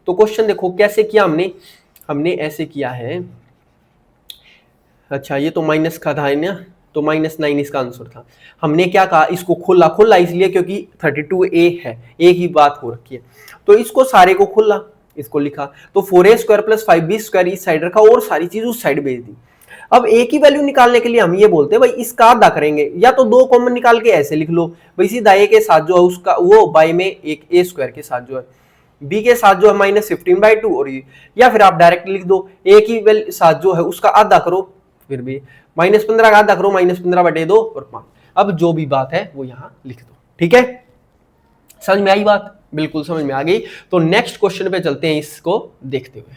तो क्वेश्चन देखो कैसे किया हमने ऐसे किया है। अच्छा ये तो माइनस का था ना, तो -9 इसका आंसर था। हमने क्या कहा, इसको खोला इसलिए क्योंकि 32a है, a की बात हो रखी है, तो इसको सारे को खोला, इसको लिखा, तो 4a square plus 5b square इस साइड रखा और सारी चीज उस साइड भेज दी। अब a की वैल्यू निकालने के लिए हम ये बोलते हैं भाई इसका आधा करेंगे, या तो 2 कॉमन निकाल के ऐसे लिख लो भाई सीधा a के साथ जो है उसका वो बाई में एक a स्क्वायर के साथ जो है b के साथ जो है -15/2, और ये, या फिर आप डायरेक्ट लिख दो a की वैल्यू साथ जो है उसका आधा करो, फिर भी -15 का आधा करो, -15/2 और 5। अब जो भी बात है वो यहां लिख दो। ठीक है, समझ में आई बात? बिल्कुल समझ में आ गई। तो नेक्स्ट क्वेश्चन पे चलते हैं, इसको देखते हुए।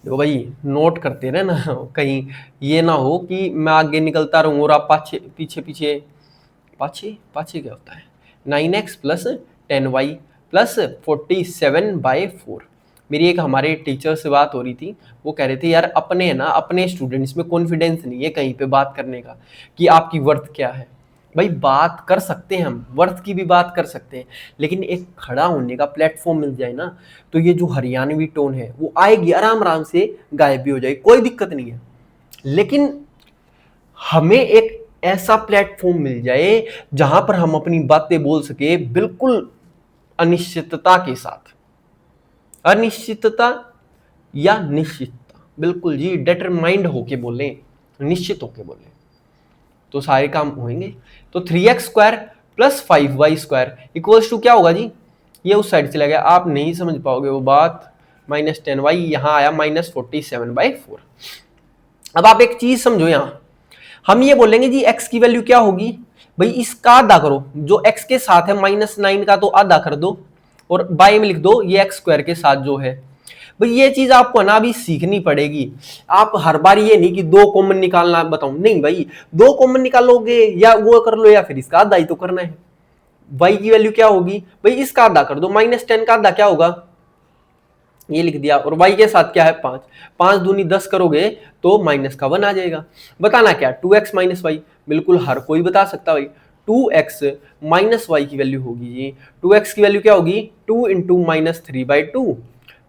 देखो भाई नोट करते रहे ना, कहीं ये ना हो कि मैं आगे निकलता रहूं और आप पीछे क्या होता है? 9x plus 10y plus 47/4। मेरी एक हमारे टीचर से बात हो रही थी, वो कह रहे थे यार अपने स्टूडेंट्स में कॉन्फिडेंस नहीं है कहीं पे बात करने का कि आपकी वर्थ क्या है। भाई बात कर सकते हैं, हम वर्थ की भी बात कर सकते हैं, लेकिन एक खड़ा होने का प्लेटफॉर्म मिल जाए ना, तो ये जो हरियाणवी टोन है वो आएगी, आराम आराम से गायब भी हो जाएगी, कोई दिक्कत नहीं है। लेकिन हमें एक ऐसा प्लेटफॉर्म मिल जाए जहां पर हम अपनी बातें बोल सके बिल्कुल अनिश्चितता के साथ, अनिश्चितता या निश्चितता, बिल्कुल जी डिटरमाइंड होके बोलें, निश्चित होके बोलें, तो सारे काम होंगे। तो 3x square plus 5y square equals to क्या होगा जी? ये उस साइड चला गया, आप नहीं समझ पाओगे वो बात। -10y यहाँ आया -47/4। अब आप एक चीज समझो, यहाँ हम ये बोलेंगे जी x की वैल्यू क्या होगी, भाई इसका आधा करो, जो x के साथ है -9 का तो आधा कर दो, और बाय में लिख दो ये x² के साथ जो है। भाई ये चीज आपको ना अभी सीखनी पड़ेगी। आप हर बार ये नहीं कि 2 कॉमन निकालना बताऊं, नहीं भाई 2 कॉमन निकालोगे या वो कर लो, या फिर इसका आधा ही तो करना है। y की वैल्यू क्या होगी, भाई इसका आधा कर दो, -10 का आधा क्या होगा, ये लिख दिया, और y के साथ क्या है 5, 5 दूनी 10 करोगे तो -1 आ जाएगा। बताना क्या, 2x - y, बिल्कुल हर कोई बता सकता भाई। 2x - y की वैल्यू होगी जी, 2x की वैल्यू क्या होगी 2 × -3/2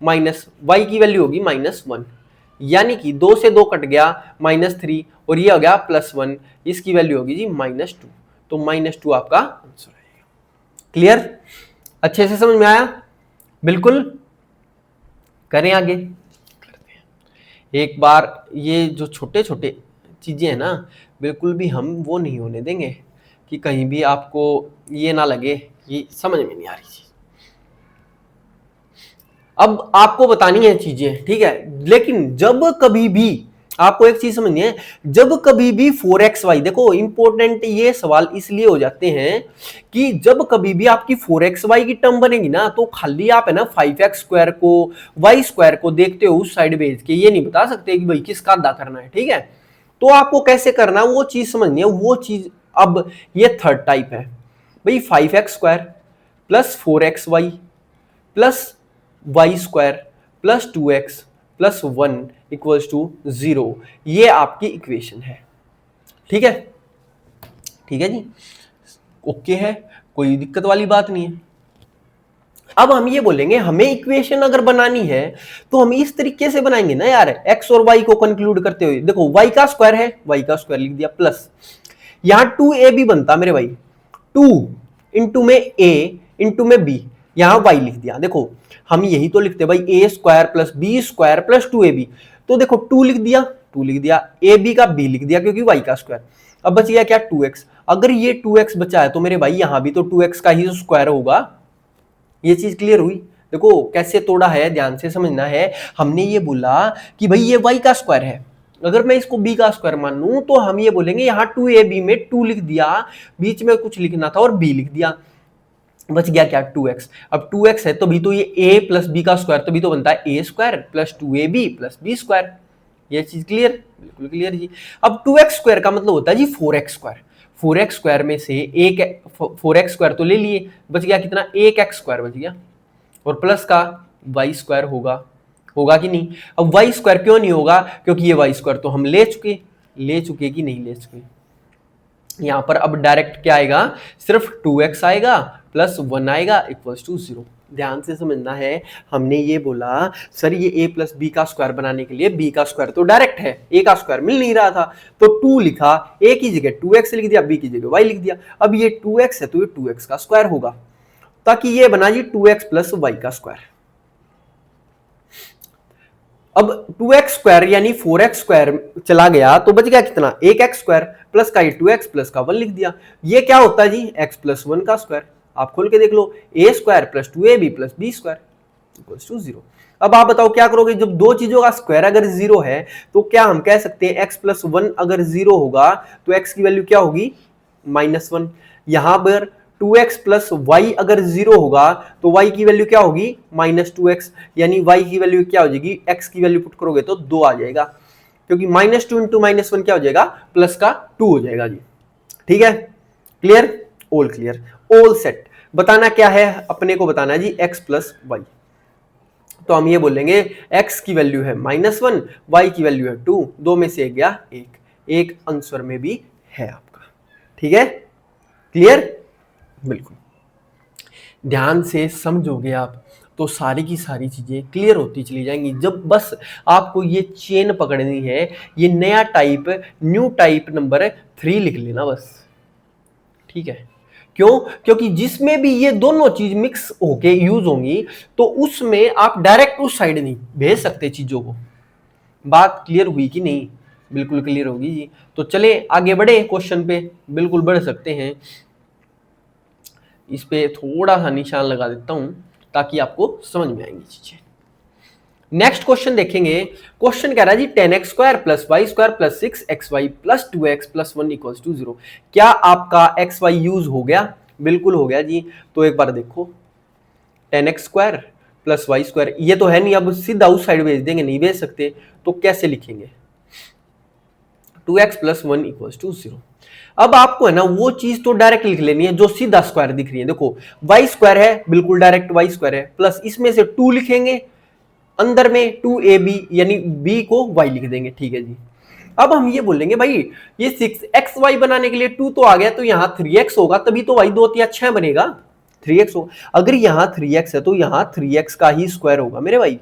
माइनस y की वैल्यू होगी -1, यानी कि 2 से 2 कट गया -3, और ये हो गया +1, इसकी वैल्यू होगी जी -2, तो -2 आपका आंसर आएगा। क्लियर, अच्छे से समझ में आया, बिल्कुल। करें आगे, करते हैं एक बार। ये जो छोटे छोटे चीजें हैं ना, बिल्कुल भी हम वो नहीं होने देंगे कि कहीं भी आपको ये ना लगे कि समझ में नहीं आ रही चीज। अब आपको बतानी है चीजें, ठीक है, लेकिन जब कभी भी आपको एक चीज समझनी है, जब कभी भी 4xy, देखो इंपॉर्टेंट ये सवाल इसलिए हो जाते हैं कि जब कभी भी आपकी 4xy की टर्म बनेगी ना, तो खाली आप है ना 5x² को y² को देखते हो उस साइड भेज के, ये नहीं बता सकते कि भाई किसका आधा करना है, ठीक है। तो आपको कैसे करना है वो चीज समझनी है, वो चीज अब ये थर्ड टाइप है भाई, 5x² + 4xy + y² + 2x + 1 = 0, ये आपकी इक्वेशन है, ठीक है, ठीक है जी, ओके है, कोई दिक्कत वाली बात नहीं है। अब हम ये बोलेंगे हमें इक्वेशन अगर बनानी है तो हम इस तरीके से बनाएंगे ना यार, x और y को कंक्लूड करते हुए। देखो y का स्क्वायर है, y का स्क्वायर लिख दिया, प्लस यहां 2ab बनता मेरे भाई, 2 इंटू में a इंटू में b, यहां y लिख दिया। देखो हम यही तो लिखते भाई a² + b² + 2ab, तो देखो 2 लिख दिया, 2 लिख दिया, ab का b लिख दिया क्योंकि y का स्क्वायर। अब बच गया क्या 2x, अगर ये 2x बचा है तो मेरे भाई यहां भी तो 2x का ही स्क्वायर होगा। ये चीज क्लियर हुई, देखो कैसे तोड़ा है, ध्यान से समझना है। हमने ये बोला कि भाई ये y का स्क्वायर है, अगर मैं इसको b का स्क्वायर मान लूं तो हम ये बोलेंगे यहाँ 2ab में 2 लिख दिया, बीच में कुछ लिखना था और b लिख दिया, बच गया क्या 2x। अब 2x है तो भी तो ये a + b का स्क्वायर तो भी तो बनता है a² + 2ab + b²। ये चीज क्लियर, बिल्कुल क्लियर जी। अब 2x² का मतलब होता है जी 4x², 4x² में से एक 4x² तो ले लिए, बच गया कितना 1x² बच गया, और प्लस का y² होगा, होगा कि नहीं। अब y² क्यों नहीं होगा, क्योंकि ये y² तो हम ले चुके कि नहीं ले चुके। यहां पर अब डायरेक्ट क्या आएगा, सिर्फ 2x आएगा + 1 आएगा = 0। ध्यान से समझना है, हमने ये बोला सर ये a + b का स्क्वायर बनाने के लिए b का स्क्वायर तो डायरेक्ट है, a का स्क्वायर मिल नहीं रहा था, तो 2 लिखा, a की जगह 2x लिख दिया, b की जगह y लिख दिया। अब ये 2x है तो ये 2x का स्क्वायर होगा, ताकि ये बना जी 2x + y का स्क्वायर। अब 2x² यानी 4x² चला गया तो बच गया कितना 1x² प्लस का 2x प्लस का 1 लिख दिया। ये क्या होता है जी x + 1 का स्क्वायर, आप खोल के देख लो, a² + 2ab + b² = 0। अब आप बताओ क्या करोगे, जब दो चीजों का स्क्वायर अगर 0 है तो क्या हम कह सकते हैं x + 1 अगर 0 होगा तो x की वैल्यू क्या होगी -1। यहां पर 2x + y अगर 0 होगा तो y की वैल्यू क्या होगी -2x, यानी y की वैल्यू क्या हो जाएगी, x की वैल्यू पुट करोगे तो 2 आ जाएगा, क्योंकि -2 × -1 क्या हो जाएगा प्लस का 2 हो जाएगा जी। ठीक है, clear, all clear, all set. बताना क्या है, अपने को बताना है जी x + y। तो हम ये बोलेंगे x की वैल्यू है -1, y की वैल्यू है 2, दो में से एक गया एक आंसर में भी है आपका। ठीक है, क्लियर, बिल्कुल। ध्यान से समझोगे आप तो सारी की सारी चीजें क्लियर होती चली जाएंगी। जब बस आपको ये चेन पकड़नी है, ये नया टाइप न्यू टाइप नंबर 3 लिख लेना बस। ठीक है, क्यों, क्योंकि जिसमें भी ये दोनों चीज मिक्स होके यूज होंगी तो उसमें आप डायरेक्ट उस साइड नहीं भेज सकते चीजों को। बात क्लियर हुई कि नहीं, बिल्कुल क्लियर होगी जी। तो चले आगे बढ़े क्वेश्चन पे, बिल्कुल बढ़ सकते हैं। इस पे थोड़ा सा निशान लगा देता हूं। ताकि आपको समझ में आएंगी चीजें। नेक्स्ट क्वेश्चन देखेंगे। क्वेश्चन कह रहा है जी 10x² plus Y square plus 6xy plus 2x plus 1 equals to 0। क्या आपका xy यूज हो गया? बिल्कुल हो गया जी। तो एक बार देखो 10x² प्लस वाई स्क्वायर, ये तो है नहीं, अब सीधा उस साइड भेज देंगे, नहीं भेज सकते, तो कैसे लिखेंगे? 2x plus 1 equals to 0। अब आपको है ना वो चीज तो डायरेक्ट लिख लेनी है जो सीधा स्क्वायर दिख रही है। देखो वाई स्क्वायर है, बिल्कुल डायरेक्ट वाई स्क्वायर है, प्लस इसमें से 2 लिखेंगे, अंदर में 2ab यानी b को y लिख देंगे। ठीक है जी। अब हम ये बोलेंगे भाई ये 6xy बनाने के लिए 2 तो आ गया, तो यहां 3x होगा, तभी तो y 2 या 6 बनेगा। 3x होगा, अगर यहां 3x है तो यहां 3x का ही स्क्वायर होगा मेरे भाई,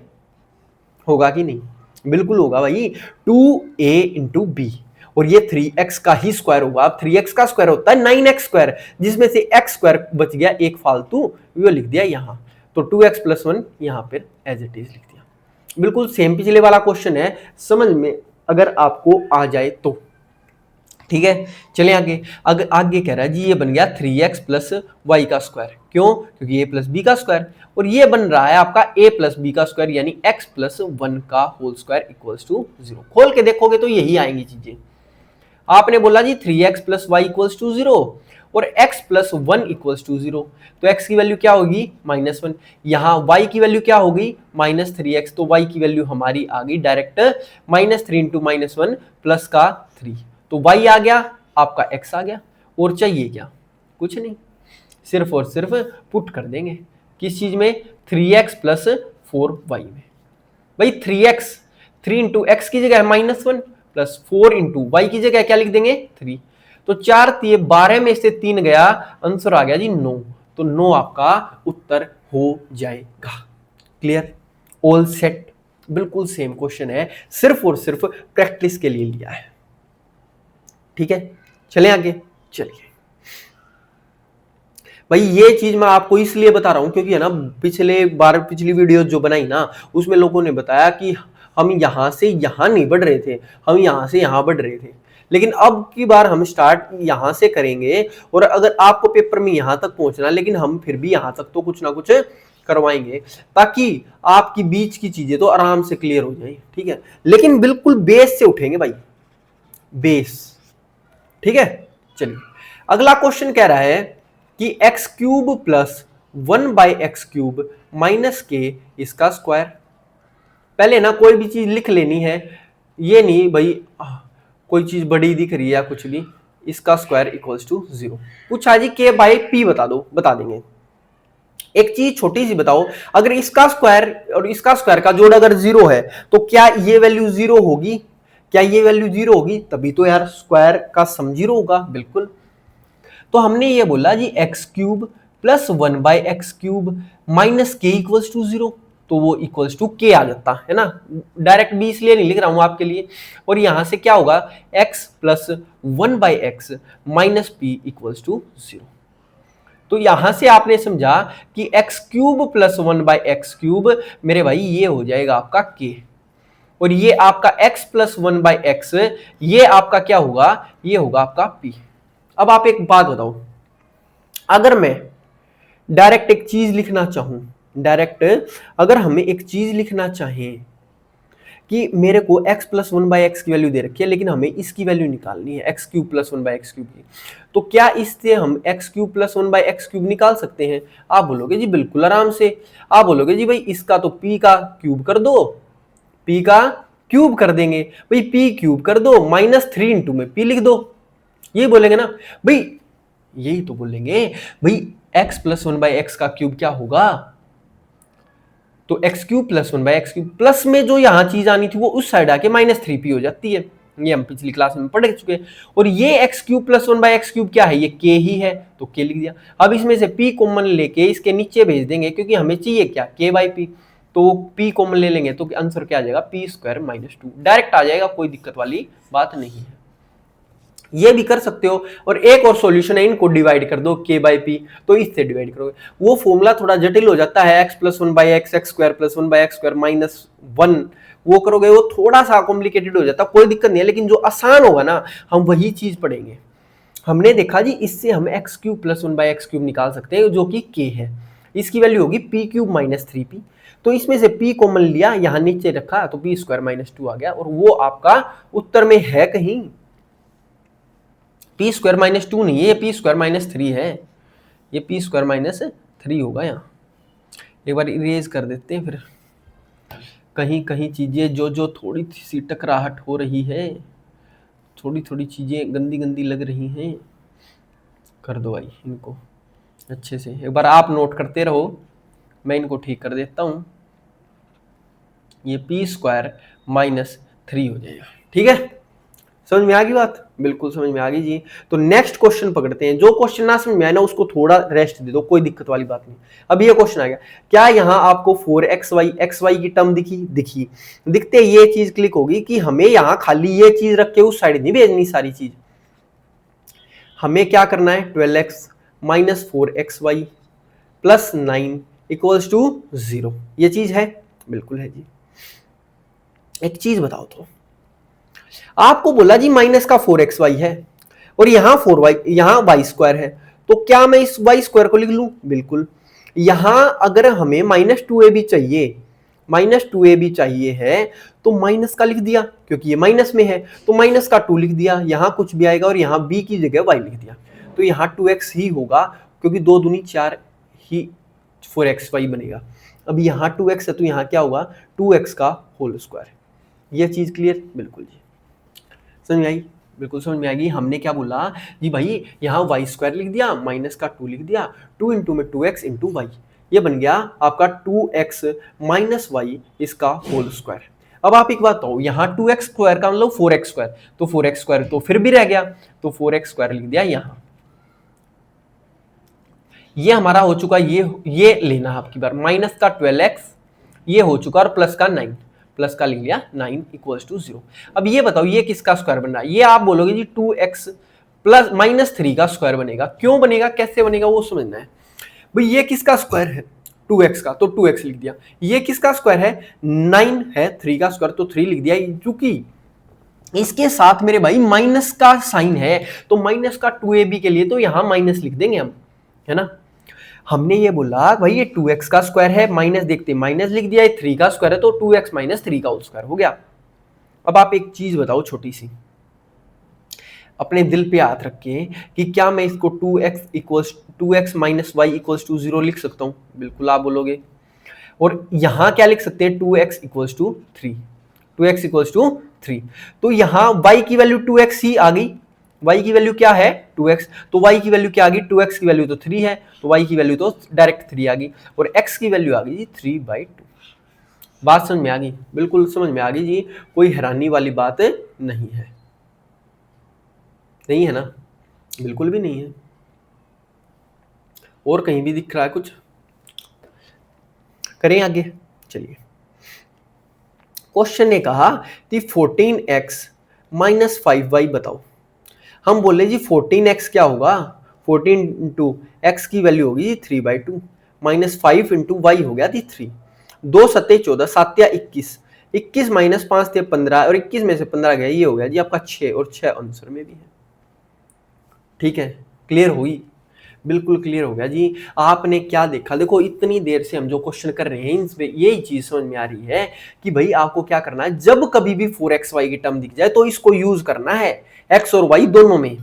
होगा कि नहीं? बिल्कुल होगा भाई, 2a इंटू बी, और ये 3x का ही स्क्वायर होगा। अब 3x का स्क्वायर होता है 9x स्क्वायर, जिसमें से x स्क्वायर बच गया एक फालतू, वो लिख दिया यहां, तो 2x प्लस 1 यहां पर एज इट इज लिख दिया। बिल्कुल सेम पिछले वाला क्वेश्चन है, समझ में अगर आपको आ जाए तो। ठीक है, चलें आगे। अगर आगे कह रहा है जी ये बन गया 3x प्लस वाई का स्क्वायर, क्यों? क्योंकि a प्लस बी का स्क्वायर, और ये बन रहा है आपका a प्लस बी का स्क्वायर यानी x प्लस 1 का होल स्क्वायर इक्वल्स टू 0। खोल के देखोगे तो यही आएंगी चीजें। आपने बोला जी 3x plus y equals to 0 और x प्लस 1 इक्वल्स टू 0, तो x की वैल्यू क्या होगी? -1। यहां y की वैल्यू क्या होगी? -3x, तो y की वैल्यू हमारी आ गई डायरेक्ट -3 इंटू -1 प्लस का 3, तो y आ गया, आपका x आ गया, और चाहिए क्या? कुछ नहीं, सिर्फ और सिर्फ पुट कर देंगे किस चीज में? 3x प्लस 4y में। भाई 3x, 3 इंटू एक्स की जगह -1 प्लस 4 इंटू वाई की जगह क्या लिख देंगे? 3, तो 4 3 12 में से 3 गया, आंसर आ गया जी 9, तो 9 आपका उत्तर हो जाएगा। Clear, all set. बिल्कुल सेम क्वेश्चन है, सिर्फ और सिर्फ प्रैक्टिस के लिए लिया है। ठीक है, चलें आगे। चलिए भाई ये चीज मैं आपको इसलिए बता रहा हूं क्योंकि है ना पिछली वीडियो जो बनाई ना उसमें लोगों ने बताया कि हम यहां से यहां नहीं बढ़ रहे थे, हम यहां से यहां बढ़ रहे थे, लेकिन अब की बार हम स्टार्ट यहां से करेंगे, और अगर आपको पेपर में यहां तक पहुंचना, लेकिन हम फिर भी यहां तक तो कुछ ना कुछ करवाएंगे ताकि आपकी बीच की चीजें तो आराम से क्लियर हो जाए। ठीक है, लेकिन बिल्कुल बेस से उठेंगे भाई, बेस। ठीक है, चलिए अगला क्वेश्चन कह रहा है कि x cube plus 1/x³ minus के इसका स्क्वायर। पहले ना कोई भी चीज लिख लेनी है, ये नहीं भाई कोई चीज बड़ी दिख रही है या कुछ भी, इसका स्क्वायर इक्वल्स टू 0। पूछा जी k/p बता दो, बता देंगे। एक चीज छोटी सी बताओ, अगर इसका स्क्वायर और इसका स्क्वायर का जोड़ अगर 0 है तो क्या ये वैल्यू 0 होगी? क्या ये वैल्यू 0 होगी? तभी तो यार स्क्वायर का सम 0 होगा। बिल्कुल, तो हमने ये बोला जी x³ प्लस 1/x³ माइनस के इक्वल्स टू 0, तो वो इक्वल्स टू के आ जाता है ना, डायरेक्ट b इसलिए नहीं लिख रहा हूं आपके लिए। और यहां से क्या होगा? x plus 1/x minus P equals to 0। तो यहां से आपने समझा कि x³ प्लस 1/x³ मेरे भाई ये हो जाएगा आपका k, और ये आपका x प्लस 1/x ये आपका क्या होगा? ये होगा आपका p। अब आप एक बात बताओ, अगर मैं डायरेक्ट एक चीज लिखना चाहूं, अगर हमें एक चीज लिखना चाहें कि मेरे को x प्लस 1/x की वैल्यू दे रखी है, लेकिन हमें इसकी वैल्यू निकालनी है x³ प्लस 1/x³ की, तो क्या इससे हम x³ प्लस 1/x³ निकाल सकते हैं? आप बोलोगे जी बिल्कुल आराम से। आप बोलोगे जी भाई इसका तो p का क्यूब कर दो, p का क्यूब कर देंगे भाई, p क्यूब कर दो, -3 इंटू में p लिख दो, ये बोलेंगे ना भाई, यही तो बोलेंगे भाई x प्लस 1/x का क्यूब क्या होगा? तो x³ प्लस 1/x³ प्लस में जो यहां चीज आनी थी वो उस साइड आके -3p हो जाती है, ये हम पिछली क्लास में पढ़ चुके हैं। और ये x³ प्लस 1/x³ क्या है? ये k ही है, तो k लिख दिया। अब इसमें से p कॉमन लेके इसके नीचे भेज देंगे, क्योंकि हमें चाहिए क्या? k/p, तो p कॉमन ले लेंगे तो आंसर क्या आ जाएगा? p² - 2 डायरेक्ट आ जाएगा, कोई दिक्कत वाली बात नहीं है। ये भी कर सकते हो, और एक और सॉल्यूशन है, इनको डिवाइड कर दो k/p, तो इससे डिवाइड करोगे। वो फॉर्मूला थोड़ा जटिल हो जाता है, x plus 1/x x² plus 1/x² -1, वो करोगे वो थोड़ा सा कॉम्प्लिकेटेड हो जाता है, कोई दिक्कत नहीं है, लेकिन जो आसान होगा ना हम वही चीज पढ़ेंगे। हमने देखा जी इससे हम x³ प्लस 1/x³ निकाल सकते हैं जो कि k है। इसकी वैल्यू होगी पी क्यूब माइनस 3p। तो इसमें से p कॉमन लिया, यहां नीचे रखा तो p स्क्वायर माइनस 2 आ गया, और वो आपका उत्तर में है कहीं p स्क्वायर माइनस 2 नहीं है, ये p स्क्वायर माइनस 3 है, ये p स्क्वायर माइनस 3 होगा। यहाँ एक बार इरेज कर देते हैं, फिर कहीं कहीं चीजें जो थोड़ी सी टकराहट हो रही है, थोड़ी थोड़ी चीजें गंदी गंदी लग रही हैं, कर दो भाई इनको अच्छे से। एक बार आप नोट करते रहो, मैं इनको ठीक कर देता हूं। ये p स्क्वायर माइनस 3 हो जाएगा। ठीक है, समझ में आ गई बात? बिल्कुल समझ में आ गई जी। तो नेक्स्ट क्वेश्चन पकड़ते हैं। जो क्वेश्चन ना समझ में आया ना उसको थोड़ा रेस्ट दे दो, कोई दिक्कत वाली बात नहीं। अब ये क्वेश्चन आ गया, क्या यहाँ आपको 4xy की टर्म दिखी दिखते ये चीज क्लिक होगी कि हमें यहाँ खाली ये चीज रख के उस साइड नहीं भेजनी सारी चीज, हमें क्या करना है 12x minus 4xy plus 9 equals to 0। ये चीज है, बिल्कुल है जी। एक चीज बताओ, तो आपको बोला जी माइनस का 4xy है और यहां 4y, यहां y स्क्वायर है, तो क्या मैं इस y स्क्वायर को लिख लूं? बिल्कुल। यहां अगर हमें माइनस 2ab चाहिए है तो माइनस का लिख दिया, क्योंकि ये माइनस में है तो माइनस का 2 लिख दिया, यहां कुछ भी आएगा और यहां b की जगह y लिख दिया, तो यहां 2x ही होगा, क्योंकि 2 दूनी 4 ही 4xy बनेगा। अब यहां 2x है तो यहां क्या होगा 2x का होल स्क्वायर। ये चीज क्लियर? बिल्कुल जी, समझ में आई? बिल्कुल समझ में आएगी। हमने क्या बोला जी भाई, यहाँ y स्क्वायर लिख दिया, माइनस का 2 लिख दिया, 2 इंटू में 2x इंटू वाई, ये बन गया आपका 2x माइनस वाई इसका होल स्क्वायर। अब आप एक बात बताओ, यहाँ 2x स्क्वायर का मतलब 4x स्क्वायर, तो 4x स्क्वायर तो फिर भी रह गया, तो 4x स्क्वायर लिख दिया यहाँ। ये हमारा हो चुका, ये लेना है आपकी बार, माइनस का 12x ये हो चुका और प्लस का 9, प्लस का लिख लिया 9 इक्वल्स टू 0। अब ये बताओ ये किसका स्क्वायर बन रहा है? ये आप बोलोगे जी 2x प्लस माइनस 3 का स्क्वायर बनेगा। क्यों बनेगा, कैसे बनेगा वो समझना है भाई। ये किसका स्क्वायर है? 2x का, तो 2x लिख दिया। ये किसका स्क्वायर है? 9 है, 3 का स्क्वायर, तो 3 लिख दिया। चूंकि इसके साथ मेरे भाई माइनस का साइन है तो माइनस का 2ab के लिए तो यहां माइनस लिख देंगे हम, है ना। हमने ये बोला भाई ये 2x का स्क्वायर है, माइनस देखते माइनस लिख दिया, ये 3 का स्क्वायर है तो 2x माइनस 3 का होल स्क्वायर हो गया। अब आप एक चीज बताओ छोटी सी, अपने दिल पे हाथ रख के, कि क्या मैं इसको 2x minus Y equals to 0 लिख सकता हूं? बिल्कुल आप बोलोगे। और यहां क्या लिख सकते हैं? 2x equals to 3, 2x equals to 3। तो यहां y की वैल्यू 2x ही आ गई, y की वैल्यू क्या है 2x, तो y की वैल्यू क्या आ गई? 2x की वैल्यू तो 3 है, तो y की वैल्यू तो डायरेक्ट 3 आ गई, और x की वैल्यू आ गई 3/2। बात समझ में आ गई? बिल्कुल समझ में आ गई जी, कोई हैरानी वाली बात नहीं है, नहीं है ना? बिल्कुल भी नहीं है। और कहीं भी दिख रहा है कुछ? करें आगे, चलिए। क्वेश्चन ने कहा कि 14x माइनस 5y बताओ। हम बोले जी 14x क्या होगा? 14 इंटू एक्स की वैल्यू होगी 3/2, माइनस 5 इंटू वाई हो गया थी 3, 2 सत्ते 14, 7 या 21, 21 माइनस 5 थे 15, और 21 में से 15 गया, ये हो गया जी आपका 6, और 6 आंसर में भी है। ठीक है, क्लियर हुई? बिल्कुल क्लियर हो गया जी। आपने क्या देखा, देखो इतनी देर से हम जो क्वेश्चन कर रहे हैं इसमें यही चीज समझ में आ रही है कि भाई आपको क्या करना है, जब कभी भी 4xy की टर्म दिख जाए तो इसको यूज करना है x और y दोनों में,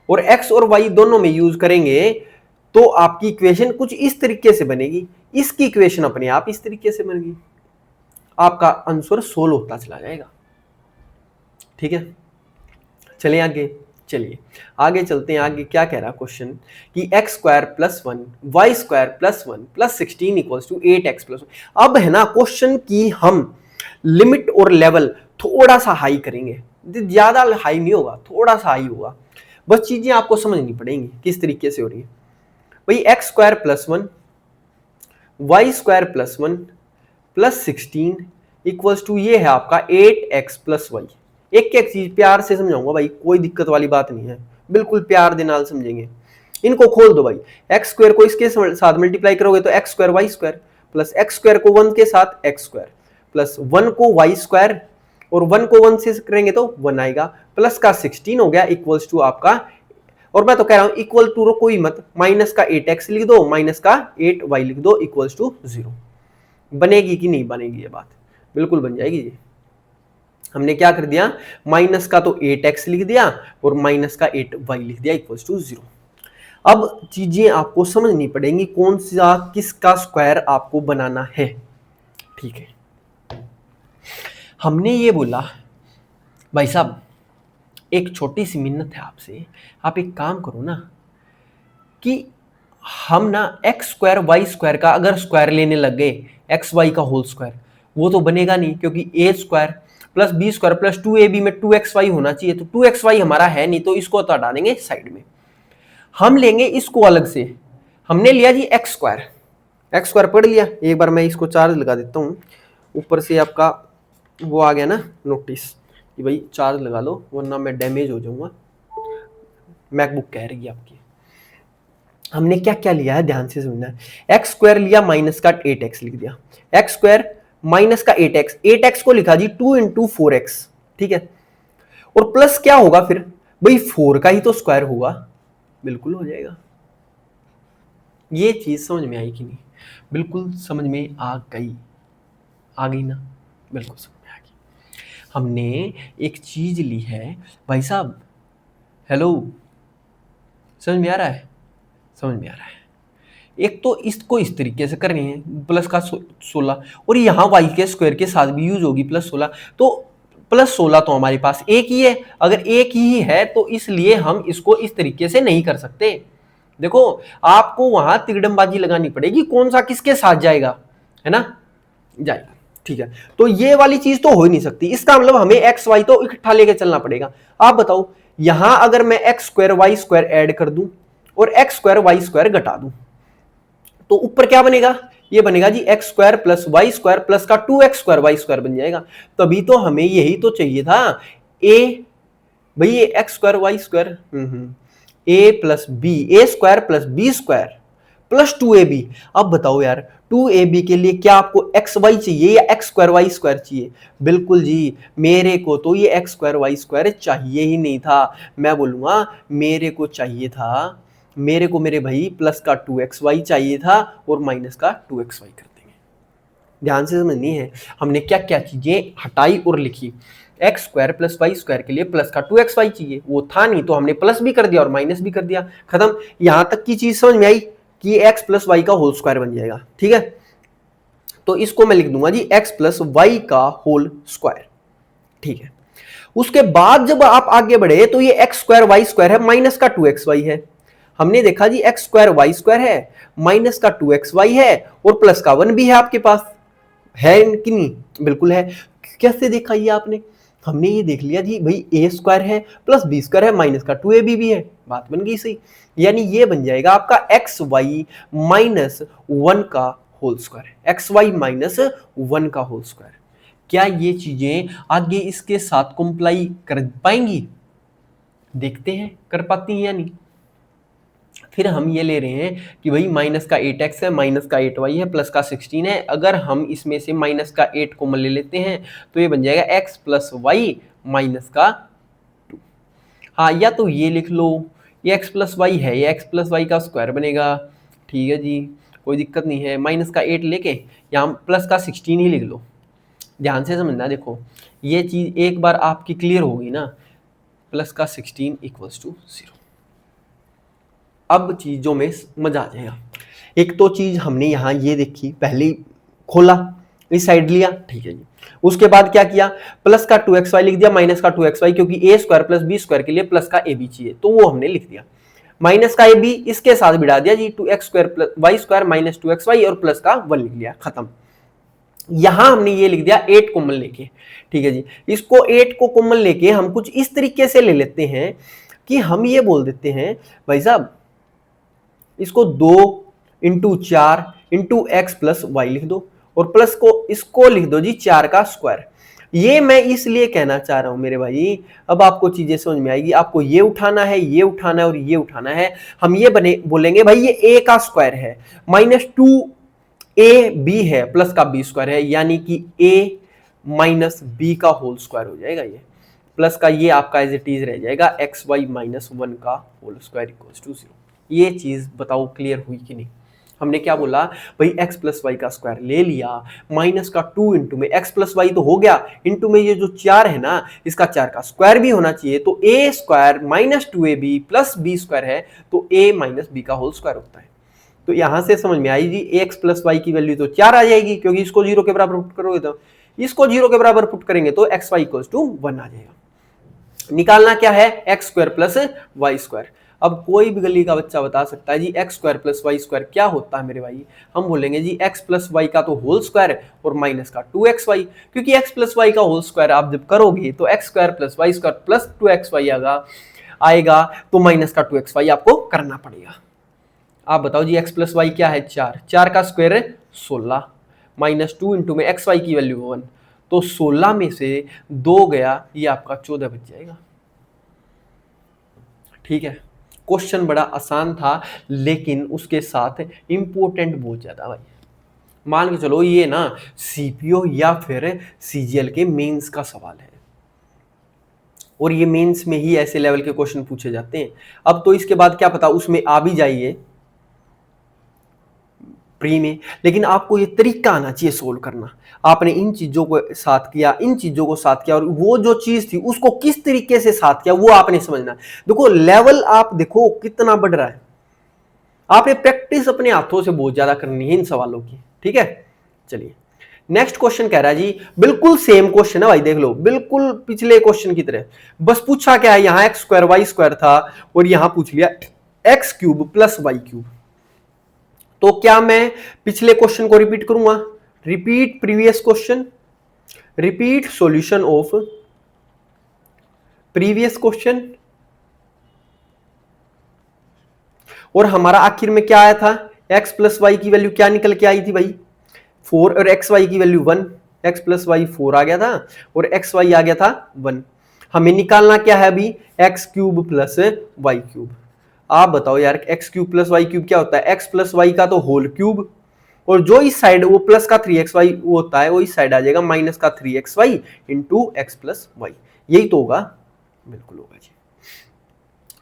और x और y दोनों में यूज करेंगे तो आपकी इक्वेशन कुछ इस तरीके से बनेगी, इसकी इक्वेशन अपने आप इस तरीके से बनेगी, आपका आंसर सोल्व होता चला जाएगा। ठीक है, चलिए आगे, चलिए आगे चलते हैं। आगे क्या कह रहा क्वेश्चन कि x square plus 1 y square plus 1 plus 16 equals to 8x plus 1। अब है ना क्वेश्चन की हम लिमिट और लेवल थोड़ा सा हाई करेंगे, ज्यादा हाई नहीं होगा, थोड़ा सा हाई होगा, बस चीजें आपको समझनी पड़ेंगी किस तरीके से हो रही है। भाई x square plus 1 y square plus 1 plus 16 equals to ये है आपका 8x प्लस वाई। एक एक चीज प्यार से समझाऊंगा भाई, कोई दिक्कत वाली बात नहीं है, बिल्कुल प्यार दे नाल समझेंगे। इनको खोल दो भाई, एक्स स्क्वायर को इसके साथ मल्टीप्लाई करोगे तो x square Y square, plus x square को 1 के साथ एक्स स्क्वायर, प्लस 1 को वाई स्क्वायर, और 1 को 1 से करेंगे तो 1 आएगा, प्लस का 16 हो गया इक्वल्स टू आपका, और मैं तो कह रहा हूं इक्वल टू रखो ही मत, माइनस का 8x लिख दो, माइनस का 8y लिख दो इक्वल्स टू 0। बनेगी कि नहीं बनेगी ये बात? बिल्कुल बन जाएगी ये। हमने क्या कर दिया, माइनस का तो 8x लिख दिया और माइनस का 8y लिख दिया इक्वल्स टू 0। अब चीजें आपको समझनी पड़ेंगी, कौन सा किसका स्क्वायर आपको बनाना है। ठीक है, हमने ये बोला भाई साहब एक छोटी सी मिन्नत है आपसे, आप एक काम करो ना कि हम ना एक्स स्क्वायर वाई स्क्वायर का अगर स्क्वायर लेने लग गए, एक्स वाई का होल स्क्वायर, वो तो बनेगा नहीं, क्योंकि A square plus B square plus 2ab में 2xy होना चाहिए, तो 2xy हमारा है नहीं, तो इसको तो हटा देंगे साइड में। हम लेंगे इसको अलग से, हमने लिया जी एक्स स्क्वायर पढ़ लिया। एक बार मैं इसको चार्ज लगा देता हूँ, ऊपर से आपका वो आ गया ना नोटिस कि भाई चार्ज लगा लो वरना मैं डैमेज हो जाऊंगा, मैकबुक कह रही है आपकी। हमने क्या क्या लिया है ध्यान से सुनना है। एक्स स्क्वायर लिया माइनस का 8x लिख दिया, एक्स स्क्वायर माइनस का 8x, 8x को लिखा जी 2 इंटू 4x, ठीक है। और प्लस क्या होगा फिर भाई 4 का ही तो स्क्वायर होगा, बिल्कुल हो जाएगा। ये चीज समझ में आई कि नहीं? बिल्कुल समझ में आ गई ना, बिल्कुल समझ में आ गई। हमने एक चीज ली है भाई साहब, हेलो समझ में आ रहा है? समझ में आ रहा है। एक तो इसको इस तरीके से करनी है प्लस का 16, और यहाँ वाई के स्क्वायर के साथ भी यूज होगी प्लस 16, तो प्लस 16 तो हमारे पास एक ही है, अगर एक ही है तो इसलिए हम इसको इस तरीके से नहीं कर सकते। देखो आपको वहां तिगड़मबाजी लगानी पड़ेगी, कौन सा किसके साथ जाएगा, है ना, जाएगा, ठीक है। तो ये वाली चीज तो हो ही नहीं सकती, इसका मतलब हमें एक्स वाई तो इकट्ठा लेके चलना पड़ेगा। आप बताओ यहां अगर मैं x square Y square add कर दूं और एक्स स्क्वायर वाई स्क्वायर घटा दूं, तो ऊपर क्या बनेगा, ये बनेगा जी X square plus Y square plus का 2x स्क्वायर वाई स्क्वायर बन जाएगा। तभी तो हमें यही तो चाहिए था, ए भाई ये X square Y square A plus B, A square plus B square plus 2ab। अब बताओ यार 2ab के लिए क्या आपको एक्स वाई चाहिए या एक्स स्क्वायर वाई स्क्वायर चाहिए? बिल्कुल जी, मेरे को तो ये एक्स स्क्वायर वाई स्क्वायर चाहिए ही नहीं था, मैं बोलूंगा मेरे को चाहिए था, मेरे को मेरे भाई प्लस का 2xy चाहिए था और माइनस का 2xy कर देंगे। ध्यान से समझनी है, हमने क्या क्या चीजें हटाई और लिखी। X square plus Y square के लिए प्लस का 2xy चाहिए, वो था नहीं तो हमने प्लस भी कर दिया और माइनस भी कर दिया, खत्म। यहां तक की चीज समझ में आई कि एक्स प्लस वाई का होल स्क्वायर बन जाएगा, ठीक है। तो इसको मैं लिख दूंगा जी एक्स प्लस वाई का होल स्क्वायर, ठीक है। उसके बाद जब आप आगे बढ़े तो ये एक्स स्क्वायर वाई स्क्वायर है माइनस का 2xy है, हमने देखा जी एक्स स्क्वायर वाई स्क्वायर है, माइनस का 2xy है और प्लस का 1 भी है आपके पास, है कि नहीं? बिल्कुल है। कैसे देखा ये आपने? हमने ये देख लिया जी भाई ए स्क्वायर है प्लस बी स्क्वायर है माइनस का 2ab भी है, बात बन गई सही। यानी ये बन जाएगा आपका एक्स वाई माइनस 1 का whole square, x y minus 1 का होल स्क्वायर। क्या ये चीजें आगे इसके साथ कंप्लाई कर पाएंगी? देखते हैं कर पाती हैं या नहीं। फिर हम ये ले रहे हैं कि भाई माइनस का 8x है, माइनस का 8y है, प्लस का 16 है। अगर हम इसमें से माइनस का 8 कॉमन ले लेते हैं तो ये बन जाएगा x प्लस वाई माइनस का 2। हाँ, या तो ये लिख लो, ये x प्लस वाई है, ये x प्लस वाई का स्क्वायर बनेगा, ठीक है जी, कोई दिक्कत नहीं है। माइनस का 8 लेके यहाँ प्लस का 16 ही लिख लो। ध्यान से समझना, देखो ये चीज एक बार आपकी क्लियर होगी ना, प्लस का 16 इक्वल्स टू 0। अब चीजों में मजा आ जाएगा। एक तो चीज हमने यहां ये देखी, पहले खोला इस साइड लिया, ठीक है जी। उसके बाद क्या किया, प्लस का 2xy लिख दिया माइनस का 2xy, क्योंकि A square plus B square के लिए प्लस का ab चाहिए, तो वो हमने लिख दिया। माइनस का ab इसके साथ बिड़ा दिया जी, 2x square plus Y square minus 2xy और प्लस का 1 लिख लिया, खत्म। यहां हमने ये लिख दिया 8 कॉमन लेके, ठीक है जी। इसको 8 को कॉमन लेके हम कुछ इस तरीके से ले लेते हैं कि हम ये बोल देते हैं भाई साहब इसको 2 into 4 into x plus y लिख दो, और प्लस को इसको लिख दो जी 4 का स्क्वायर। ये मैं इसलिए कहना चाह रहा हूं मेरे भाई, अब आपको चीजें समझ में आएगी। आपको ये उठाना है, ये उठाना है और ये उठाना है। हम ये बने बोलेंगे भाई ये ए का स्क्वायर है माइनस 2ab है प्लस का बी स्क्वायर है, यानी कि ए माइनस बी का होल स्क्वायर हो जाएगा ये। प्लस का ये आपका एज इट इज रह जाएगा एक्स वाई माइनस वन का होल स्क्वायर इक्वल्स टू 0। ये चीज बताओ क्लियर हुई कि नहीं? हमने क्या बोला भाई, x प्लस वाई का स्क्वायर ले लिया, माइनस का 2 इंटू में x प्लस वाई तो हो गया, इंटू में ये जो 4 है ना, इसका 4 का स्क्वायर भी होना चाहिए, तो a square minus 2ab plus B square है, तो a माइनस बी का होल स्क्वायर होता है। तो यहां से समझ में आई जी, x प्लस वाई की वैल्यू तो 4 आ जाएगी, क्योंकि इसको 0 के बराबर पुट करोगे तो, इसको 0 के बराबर पुट करेंगे तो एक्स वाई इक्वल्स टू 1 आ जाएगा। निकालना क्या है, x square plus Y square. अब कोई भी गली का बच्चा बता सकता है जी X square plus Y square क्या होता है मेरे भाई? हम बोलेंगे जी एक्स प्लस वाई का तो होल स्क्वायर और माइनस का 2xy, क्योंकि एक्स प्लस वाई का होल स्क्वायर आप जब करोगे तो x square plus Y square plus 2xy आएगा, तो माइनस का 2xy आपको करना पड़ेगा। आप बताओ जी एक्स प्लस वाई क्या है, 4, 4 का स्क्वायर है 16, माइनस 2 इंटू में एक्स वाई की वैल्यू 1, तो 16 में से 2 गया, ये आपका 14 बच जाएगा। ठीक है, क्वेश्चन बड़ा आसान था, लेकिन उसके साथ इंपॉर्टेंट बहुत ज्यादा भाई। मान के चलो ये ना सीपीओ या फिर सीजीएल के मेंस का सवाल है, और ये मेंस में ही ऐसे लेवल के क्वेश्चन पूछे जाते हैं। अब तो इसके बाद क्या पता उसमें आ भी जाइए प्री में, लेकिन आपको ये तरीका आना चाहिए सोल्व करना। आपने इन चीजों को साथ किया, इन चीजों को साथ किया, और वो जो चीज थी उसको किस तरीके से साथ किया वो आपने समझना। देखो लेवल आप देखो कितना बढ़ रहा है, आपने प्रैक्टिस अपने हाथों से बहुत ज्यादा करनी है इन सवालों की। ठीक है, चलिए नेक्स्ट क्वेश्चन कह रहा है जी, बिल्कुल सेम क्वेश्चन है भाई, देख लो बिल्कुल पिछले क्वेश्चन की तरह, बस पूछा क्या है, यहां एक्स स्क्वायर वाई स्क्वायर था और यहां पूछ लिया x cube plus y cube. तो क्या मैं पिछले क्वेश्चन को रिपीट करूंगा? Repeat previous question, repeat solution of previous question, और हमारा आखिर में क्या आया था, x प्लस वाई की वैल्यू क्या निकल के आई थी भाई, 4, और एक्स वाई की वैल्यू 1, x प्लस वाई 4 आ गया था और एक्स वाई आ गया था 1। हमें निकालना क्या है अभी, x cube plus y cube. आप बताओ यार x cube plus y cube क्या होता है, एक्स प्लस वाई का तो होल क्यूब, और जो इस साइड वो प्लस का 3xy वो होता है, वो इस साइड आ जाएगा माइनस का 3xy into x plus Y. यही तो होगा, बिल्कुल होगा जी।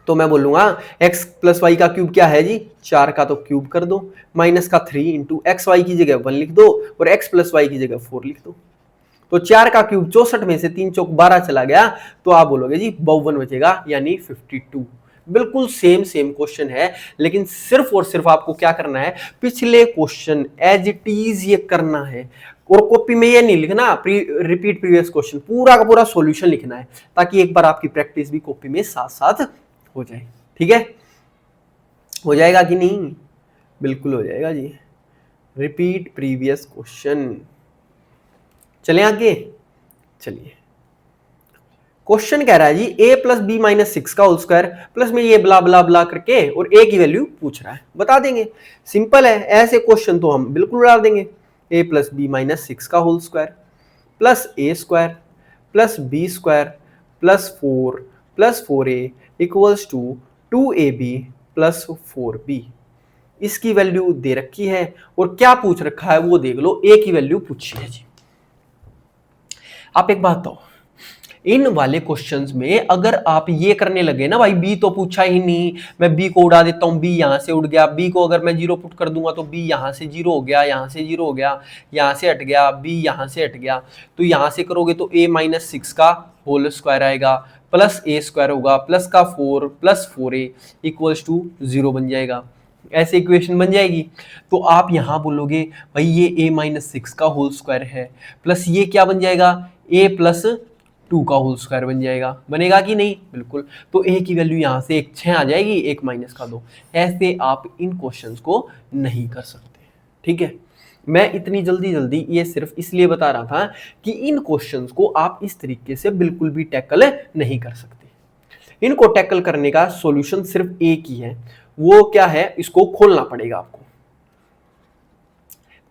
तो मैं बोलूंगा x प्लस वाई का क्यूब क्या है जी, 4 का तो क्यूब कर दो, माइनस का 3 इंटू एक्स वाई की जगह 1 लिख दो और x प्लस वाई की जगह 4 लिख दो। तो 4 का क्यूब 64 में से 3 चौक 12 चला गया, तो आप बोलोगे जी 52 बचेगा, यानी 52। बिल्कुल सेम क्वेश्चन है, लेकिन सिर्फ और सिर्फ आपको क्या करना है, पिछले क्वेश्चन एज इट इज ये करना है, और कॉपी में ये नहीं लिखना रिपीट प्रीवियस क्वेश्चन, पूरा का पूरा सॉल्यूशन लिखना है, ताकि एक बार आपकी प्रैक्टिस भी कॉपी में साथ साथ हो जाए। ठीक है, हो जाएगा कि नहीं? बिल्कुल हो जाएगा जी। रिपीट प्रीवियस क्वेश्चन, चलें आगे। चलिए क्वेश्चन कह रहा है जी a प्लस बी माइनस 6 का होल स्क्वायर, प्लस में ये ब्ला ब्ला ब्ला करके और a की वैल्यू पूछ रहा है, बता देंगे। सिंपल है, ऐसे क्वेश्चन तो हम बिल्कुल डाल देंगे। a प्लस बी माइनस 6 का whole square plus a square plus b square plus 4 a equals to 2ab plus 4b। इसकी वैल्यू दे रखी है और क्या पूछ रखा है वो देख लो, a की वैल्यू पूछी है जी। आप एक बात बताओ, इन वाले क्वेश्चंस में अगर आप ये करने लगे ना भाई, बी तो पूछा ही नहीं, मैं बी को उड़ा देता हूं, बी यहां से उड़ गया, बी को अगर मैं 0 पुट कर दूंगा तो बी यहां से 0 हो गया, यहां से 0 हो गया, यहां से हट गया, बी यहां से हट गया, तो यहां से करोगे तो a माइनस 6 का होल स्क्वायर आएगा प्लस a स्क्वायर होगा प्लस का 4 प्लस 4a इक्वल्स टू 0 बन जाएगा। ऐसे इक्वेशन बन जाएगी। तो आप यहां बोलोगे भाई ये a माइनस 6 का होल स्क्वायर है, प्लस ये क्या बन जाएगा, a प्लस 2 का होल स्क्वायर बन जाएगा। बनेगा कि नहीं? बिल्कुल। तो a की वैल्यू यहां से एक 6 आ जाएगी, एक माइनस का 2। ऐसे आप इन क्वेश्चंस को नहीं कर सकते। ठीक है, मैं इतनी जल्दी ये सिर्फ इसलिए बता रहा था कि इन क्वेश्चंस को आप इस तरीके से बिल्कुल भी टैकल नहीं कर सकते। इनको टैकल करने का सॉल्यूशन सिर्फ एक ही है, वो क्या है, इसको खोलना पड़ेगा आपको।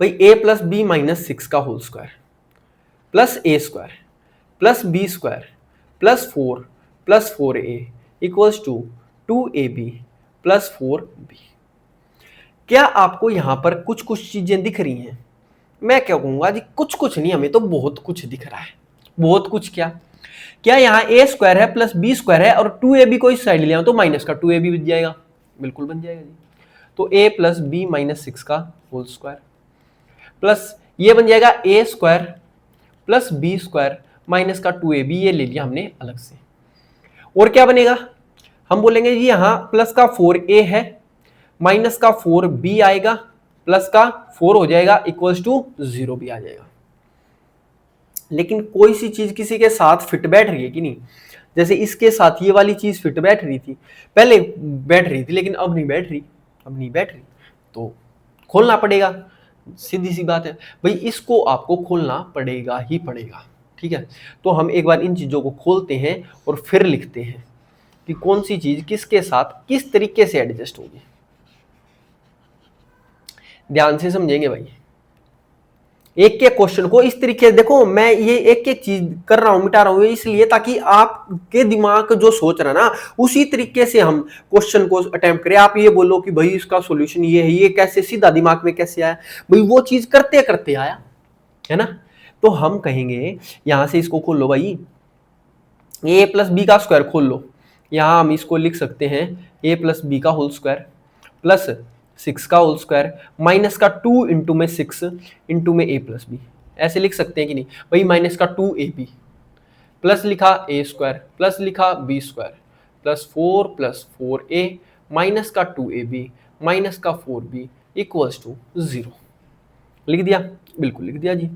भाई a प्लस बी माइनस 6 का whole square plus a square plus B square plus 4 equals to 2ab plus 4b। क्या आपको यहां पर कुछ कुछ चीजें दिख रही हैं? मैं क्या कहूंगा जी, कुछ कुछ नहीं, हमें तो बहुत कुछ दिख रहा है। बहुत कुछ क्या, क्या यहाँ ए स्क्वायर है प्लस बी स्क्वायर है और 2ab को इस साइड ले आऊं तो माइनस का 2ab बन जाएगा, बिल्कुल बन जाएगा जी। तो a प्लस बी माइनस 6 का होल स्क्वायर प्लस ये बन जाएगा A square plus B square minus का 2ab, ये ले लिया हमने अलग से। और क्या बनेगा, हम बोलेंगे जी यहाँ प्लस का 4a है माइनस का 4b आएगा प्लस का 4 हो जाएगा इक्वल्स टू 0 भी आ जाएगा। लेकिन कोई सी चीज किसी के साथ फिट बैठ रही है कि नहीं, जैसे इसके साथ ये वाली चीज फिट बैठ रही थी, पहले बैठ रही थी लेकिन अब नहीं बैठ रही, अब नहीं बैठ रही तो खोलना पड़ेगा, सीधी सी बात है भाई, इसको आपको खोलना पड़ेगा ही पड़ेगा। ठीक है, तो हम एक बार इन चीजों को खोलते हैं और फिर लिखते हैं कि कौन सी चीज किसके साथ किस तरीके से एडजस्ट होगी। ध्यान से समझेंगे भाई, एक एक क्वेश्चन को इस तरीके से देखो, मैं ये एक एक चीज कर रहा हूं, मिटा रहा हूं इसलिए ताकि आपके दिमाग जो सोच रहा है ना उसी तरीके से हम क्वेश्चन को अटेम्प्ट करें। आप ये बोलो कि भाई इसका सॉल्यूशन ये है, ये कैसे सीधा दिमाग में कैसे आया, भाई वो चीज करते करते आया है ना। तो हम कहेंगे यहां से इसको खोल लो भाई, ए प्लस बी का स्क्वायर खोल लो, यहां हम इसको लिख सकते हैं ए प्लस बी का होल स्क्वायर प्लस 6 का होल स्क्वायर माइनस का 2 इंटू में 6 इंटू में ए प्लस बी, ऐसे लिख सकते हैं कि नहीं भाई, माइनस का 2ab प्लस लिखा ए स्क्वायर प्लस लिखा B square plus 4a minus का 2ab माइनस का 4b इक्वल्स टू 0। लिख दिया, बिल्कुल लिख दिया जी,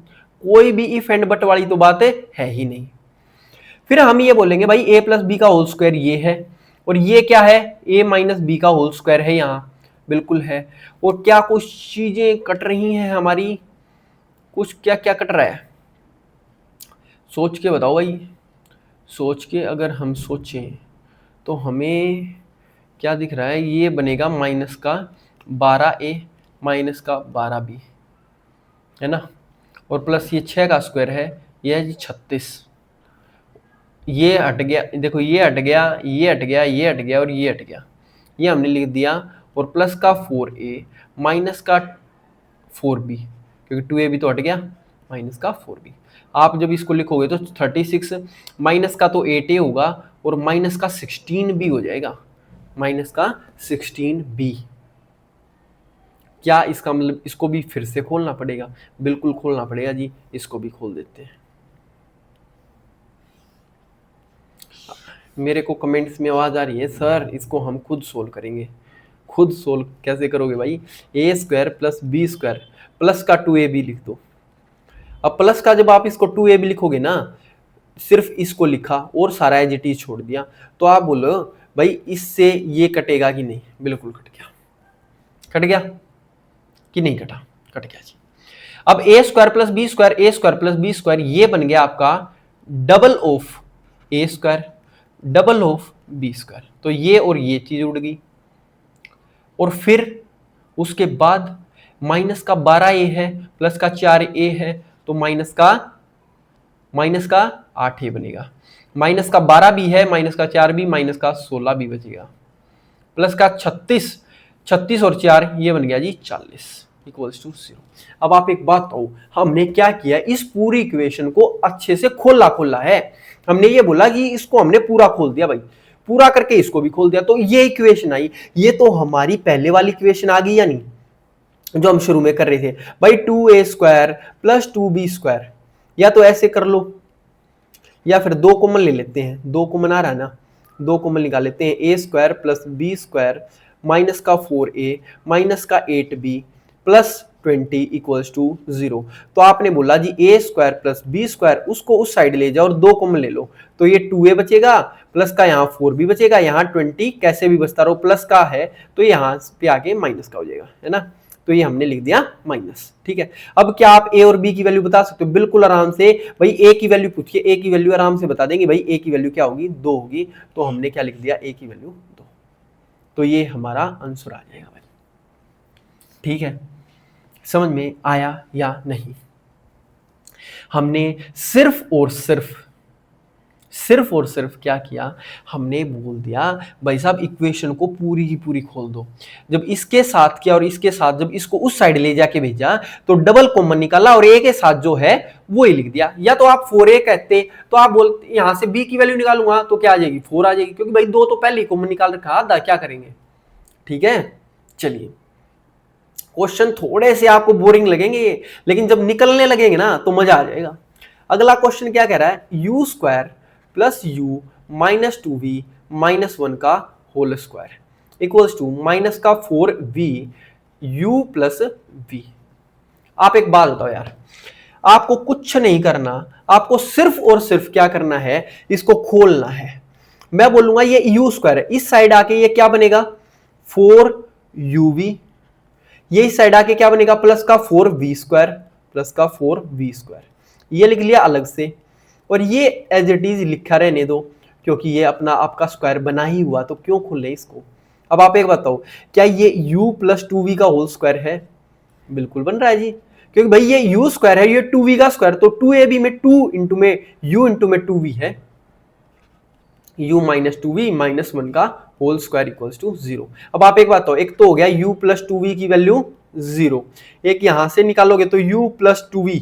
कोई भी इफ एंड बट वाली तो बात है ही नहीं। फिर हम ये बोलेंगे भाई ए प्लस बी का होल स्क्वायर ये है और ये क्या है, ए माइनस बी का होल स्क्वायर है, यहाँ बिल्कुल है। और क्या कुछ चीजें कट रही हैं हमारी, कुछ क्या क्या कट रहा है, सोच के बताओ भाई, सोच के अगर हम सोचें तो हमें क्या दिख रहा है, ये बनेगा माइनस का 12a माइनस का 12b है ना, और प्लस ये 6 का स्क्वायर है, ये है जी 36, ये हट गया, देखो ये हट गया, ये हट गया, ये हट गया और ये हट गया, ये हमने लिख दिया, और प्लस का 4a माइनस का 4b, क्योंकि 2ab तो हट गया, माइनस का 4b। आप जब इसको लिखोगे तो 36 माइनस का तो 8a होगा और माइनस का 16b हो जाएगा, माइनस का 16b। क्या इसका मतलब इसको भी फिर से खोलना पड़ेगा, बिल्कुल खोलना पड़ेगा जी, इसको भी खोल देते हैं। मेरे को कमेंट्स में आवाज आ रही है सर इसको हम खुद सोल्व करेंगे, खुद सोल्व कैसे करोगे भाई, A square plus B square plus का 2ab लिख दो। अब प्लस का जब आप इसको 2ab लिखोगे ना, सिर्फ इसको लिखा और सारा एज इट इज छोड़ दिया, तो आप बोलो भाई इससे ये कटेगा कि नहीं, बिल्कुल कट गया, कट गया कि नहीं कटा, कट गया जी। अब A square plus B square, A square plus B square, ये बन गया आपका double of A square double of B square, तो ये और ये चीज उड़ गई। और फिर उसके बाद माइनस का 12a है प्लस का 4a है, तो माइनस का 8a बनेगा, माइनस का 12 भी है, माइनस का 4 भी, माइनस का 16 भी बचेगा, प्लस का 36 और 4 ये बन गया जी 40 इक्वल्स टू 0। अब आप एक बात कहो, हमने क्या किया, इस पूरी इक्वेशन को अच्छे से खोला है, हमने ये बोला कि इसको हमने पूरा खोल दिया भाई, पूरा करके इसको भी खोल दिया, तो ये इक्वेशन आई, ये तो हमारी पहले वाली इक्वेशन आ गई या नहीं, जो हम शुरू में कर रहे थे भाई 2a square plus 2b square, या तो ऐसे कर लो या फिर 2 कॉमन ले लेते हैं, 2 कॉमन आ रहा है ना, 2 कॉमन निकाल लेते हैं, a square plus b square minus का 4a माइनस का 8b प्लस 20 इक्वल्स टू 0। तो आपने बोला जी a square plus b square, उसको उस साइड ले जाओ और 2 कॉमन ले लो, तो ये 2a बचेगा प्लस का यहाँ 4b बचेगा, यहाँ 20 कैसे भी बचता रहो, प्लस का है तो यहाँ पे आके माइनस का हो जाएगा, है ना, तो ये हमने लिख दिया माइनस। ठीक है, अब क्या आप a और b की वैल्यू बता सकते हो, बिल्कुल आराम से भाई, a की वैल्यू पूछिए, a की वैल्यू आराम से बता देंगे भाई, a की वैल्यू क्या होगी 2 होगी, तो हमने क्या लिख दिया, a की वैल्यू 2, तो ये हमारा आंसर आ जाएगा भाई। ठीक है, समझ में आया या नहीं, हमने सिर्फ और सिर्फ और सिर्फ क्या किया, हमने बोल दिया भाई साहब इक्वेशन को पूरी की पूरी खोल दो। जब इसके साथ किया और इसके साथ जब इसको उस साइड ले जाके भेजा तो डबल कॉमन निकाला और ए के साथ जो है वो ही लिख दिया। या तो आप 4a कहते तो आप बोलते यहां से b की वैल्यू निकालूंगा तो क्या आ जाएगी 4 आ जाएगी, क्योंकि भाई 2 तो पहले ही कॉमन निकाल रखा, आधा क्या करेंगे। ठीक है, चलिए क्वेश्चन थोड़े से आपको बोरिंग लगेंगे लेकिन जब निकलने लगेंगे ना तो मजा आ जाएगा। अगला क्वेश्चन क्या कह रहा है, U square plus U minus 2v minus 1 का whole square equals to minus का 4v u प्लस v। आप एक बात बताओ यार, आपको कुछ नहीं करना, आपको सिर्फ और सिर्फ क्या करना है, इसको खोलना है। मैं बोलूंगा ये यू स्क्वायर है, इस साइड आके ये क्या बनेगा 4uv, ये इस साइड आके क्या बनेगा प्लस का 4v स्क्वायर प्लस का 4v स्क्वायर, ये लिख लिया अलग से और ये एज इट इज लिखा रहने दो क्योंकि ये अपना आपका स्क्वायर बना ही हुआ तो क्यों खोले इसको। अब आप एक बताओ क्या ये u प्लस 2v का होल स्क्वायर है, बिल्कुल बन रहा है जी, क्योंकि भाई ये u स्क्वायर है, ये 2v का स्क्वायर, तो 2ab में 2 इंटू में u इंटू में 2v है, u माइनस 2v माइनस 1 का होल स्क्वायर इक्वल्स टू 0। अब आप एक बात बताओ, एक तो हो गया u प्लस 2v की वैल्यू 0, एक यहां से निकालोगे तो u plus 2v,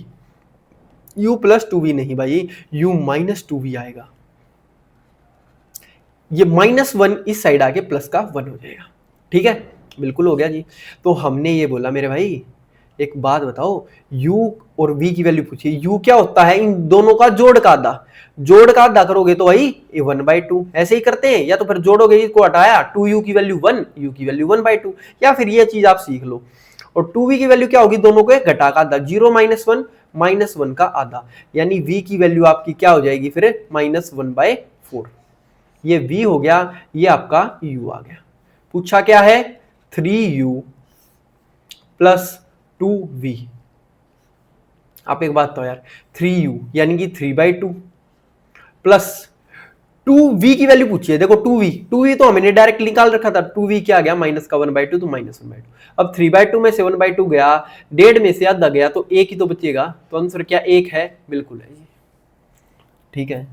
u plus 2v नहीं भाई u माइनस 2v आएगा, ये -1 इस साइड आके प्लस का 1 हो जाएगा। ठीक है, बिल्कुल हो गया जी। तो हमने ये बोला मेरे भाई एक बात बताओ, u और v की वैल्यू पूछिए, u क्या होता है इन दोनों का जोड़ का आधा, जोड़ का आधा करोगे तो भाई ये 1/2 ऐसे ही करते हैं, या तो फिर जोड़ोगे इसको हटाया 2u की वैल्यू 1 u की वैल्यू 1/2, या फिर ये चीज आप सीख लो। और 2v की वैल्यू क्या होगी, दोनों को घटा का आधा, 0 माइनस 1 का आधा, यानी v की वैल्यू आपकी क्या हो जाएगी फिर -1/4, ये v हो गया, ये आपका u आ गया। पूछा क्या है 3u प्लस 2v। आप एक बात तो यार 3u यानी कि 3/2 प्लस 2v की वैल्यू पूछिए, देखो 2v तो हमने डायरेक्ट निकाल रखा था, 2v क्या आ गया माइनस का 1/2 तो -1/2। अब 3/2 में से 1/2 गया, 1.5 में से आधा गया तो 1 ही तो बचेगा, तो आंसर क्या 1 है, बिल्कुल है जी। ठीक है,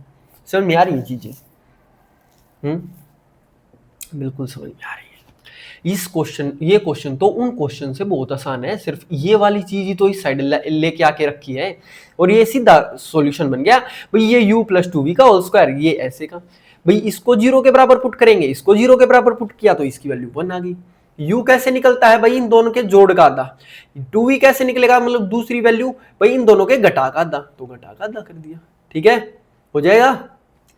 समझ में आ रही है चीजें, बिल्कुल समझ में आ रही है। इस क्वेश्चन, ये क्वेश्चन तो उन क्वेश्चन से बहुत आसान है, सिर्फ ये वाली चीज ही तो इस साइड लेके आके रखी है और ये सीधा सॉल्यूशन बन गया। भाई ये u प्लस 2v का होल स्क्वायर, ये ऐसे का, भाई इसको 0 के बराबर पुट करेंगे, इसको 0 के बराबर पुट किया तो इसकी वैल्यू 1 आ गई। u कैसे निकलता है भाई, इन दोनों के जोड़ का आधा, 2v कैसे निकलेगा मतलब दूसरी वैल्यू भाई इन दोनों के घटा का आधा, तो घटा का आधा कर दिया। ठीक है, हो जाएगा।